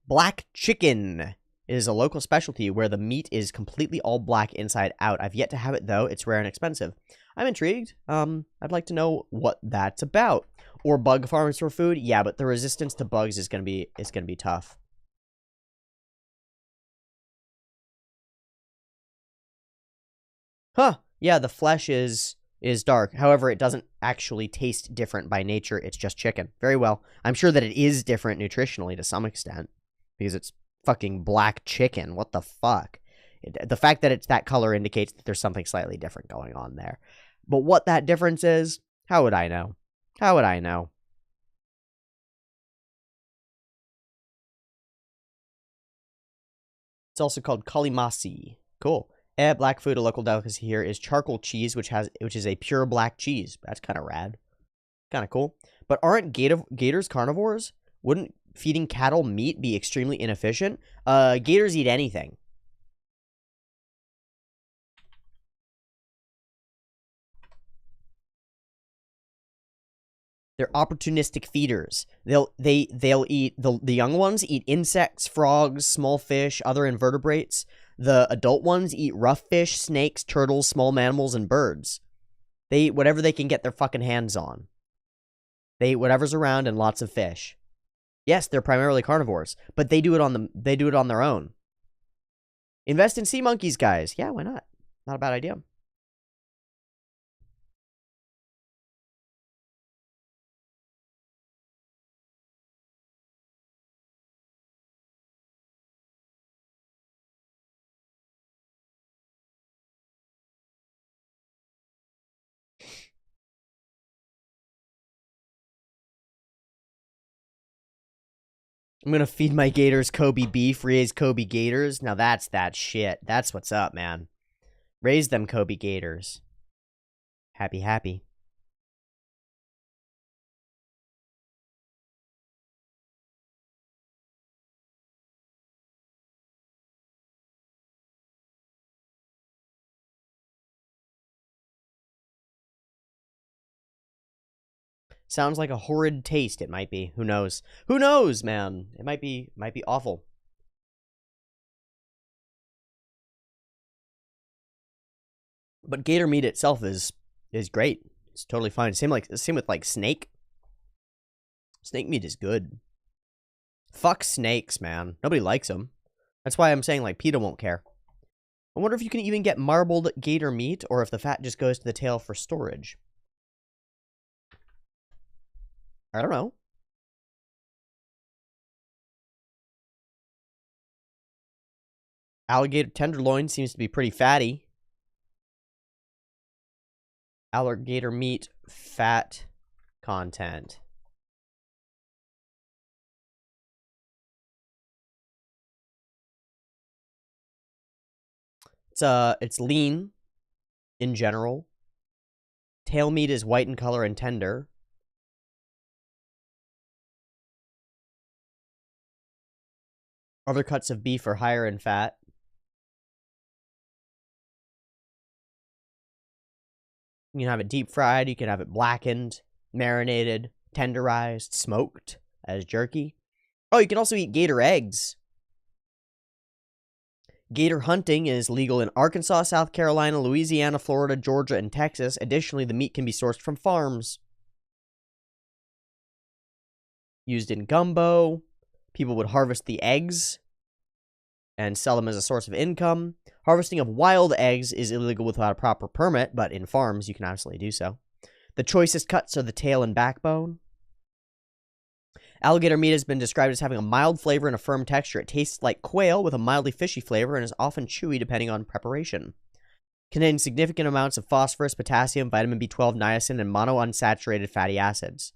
Black chicken is a local specialty where the meat is completely all black inside out. I've yet to have it, though. It's rare and expensive. I'm intrigued. I'd like to know what that's about. Or bug farms for food. Yeah, but the resistance to bugs is gonna be tough. Huh. Yeah, the flesh is dark. However, it doesn't actually taste different by nature. It's just chicken. Very well. I'm sure that it is different nutritionally to some extent. Because it's fucking black chicken. What the fuck? The fact that it's that color indicates that there's something slightly different going on there. But what that difference is, how would I know? How would I know? It's also called kalimasi. Cool. Black food, a local delicacy here, is charcoal cheese, which is a pure black cheese. That's kind of rad. Kind of cool. But aren't gators carnivores? Wouldn't feeding cattle meat be extremely inefficient? Gators eat anything. They're opportunistic feeders. They'll eat the young ones eat insects, frogs, small fish, other invertebrates. The adult ones eat rough fish, snakes, turtles, small mammals, and birds. They eat whatever they can get their fucking hands on. They eat whatever's around and lots of fish. Yes, they're primarily carnivores, but they do it on their own. Invest in sea monkeys, guys. Yeah, why not? Not a bad idea. I'm gonna feed my gators Kobe beef, raise Kobe gators. Now that's that shit. That's what's up, man. Raise them Kobe gators. Happy, happy. Sounds like a horrid taste. It might be. Who knows? Who knows, man? It might be awful. But gator meat itself is great. It's totally fine. Same with like snake. Snake meat is good. Fuck snakes, man. Nobody likes them. That's why I'm saying, like, PETA won't care. I wonder if you can even get marbled gator meat, or if the fat just goes to the tail for storage. I don't know. Alligator tenderloin seems to be pretty fatty. Alligator meat fat content. It's lean in general. Tail meat is white in color and tender. Other cuts of beef are higher in fat. You can have it deep fried, you can have it blackened, marinated, tenderized, smoked as jerky. Oh, you can also eat gator eggs. Gator hunting is legal in Arkansas, South Carolina, Louisiana, Florida, Georgia, and Texas. Additionally, the meat can be sourced from farms. Used in gumbo. People would harvest the eggs and sell them as a source of income. Harvesting of wild eggs is illegal without a proper permit, but in farms, you can absolutely do so. The choicest cuts are the tail and backbone. Alligator meat has been described as having a mild flavor and a firm texture. It tastes like quail with a mildly fishy flavor and is often chewy depending on preparation. Contains significant amounts of phosphorus, potassium, vitamin B12, niacin, and monounsaturated fatty acids.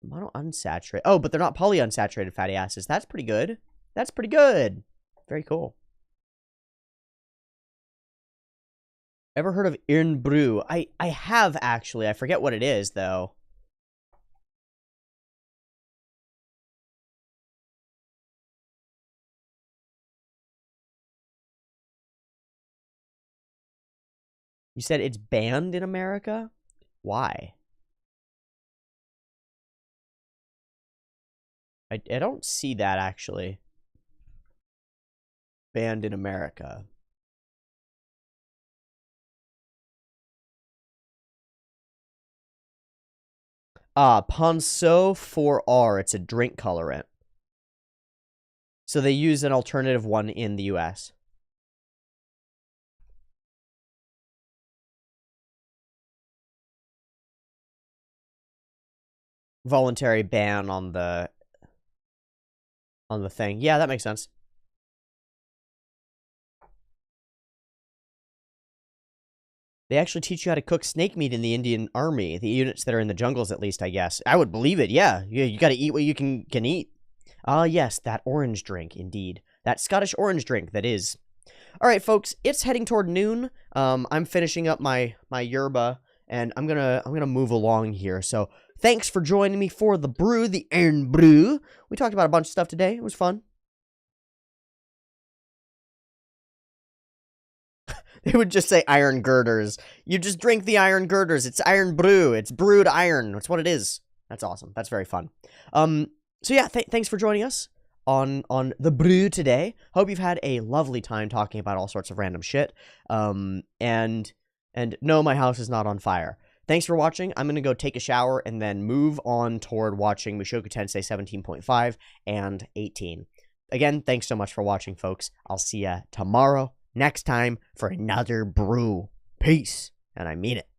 Monounsaturated? Oh, but they're not polyunsaturated fatty acids. That's pretty good. That's pretty good. Very cool. Ever heard of Brew? I have, actually. I forget what it is, though. You said it's banned in America? Why? I don't see that, actually. Banned in America. Ponceau 4R. It's a drink colorant. So they use an alternative one in the US. Voluntary ban on the thing. Yeah, that makes sense. They actually teach you how to cook snake meat in the Indian Army. The units that are in the jungles, at least, I guess. I would believe it, yeah. You gotta eat what you can eat. Ah, yes, that orange drink, indeed. That Scottish orange drink, that is. All right, folks, it's heading toward noon. I'm finishing up my yerba, and I'm gonna move along here. So thanks for joining me for the brew, the Iron Brew. We talked about a bunch of stuff today. It was fun. They would just say iron girders. You just drink the iron girders. It's iron brew. It's brewed iron. That's what it is. That's awesome. That's very fun. So yeah, thanks for joining us on the brew today. Hope you've had a lovely time talking about all sorts of random shit. And no, my house is not on fire. Thanks for watching. I'm going to go take a shower and then move on toward watching Mushoku Tensei 17.5 and 18. Again, thanks so much for watching, folks. I'll see ya tomorrow, next time, for another brew. Peace. And I mean it.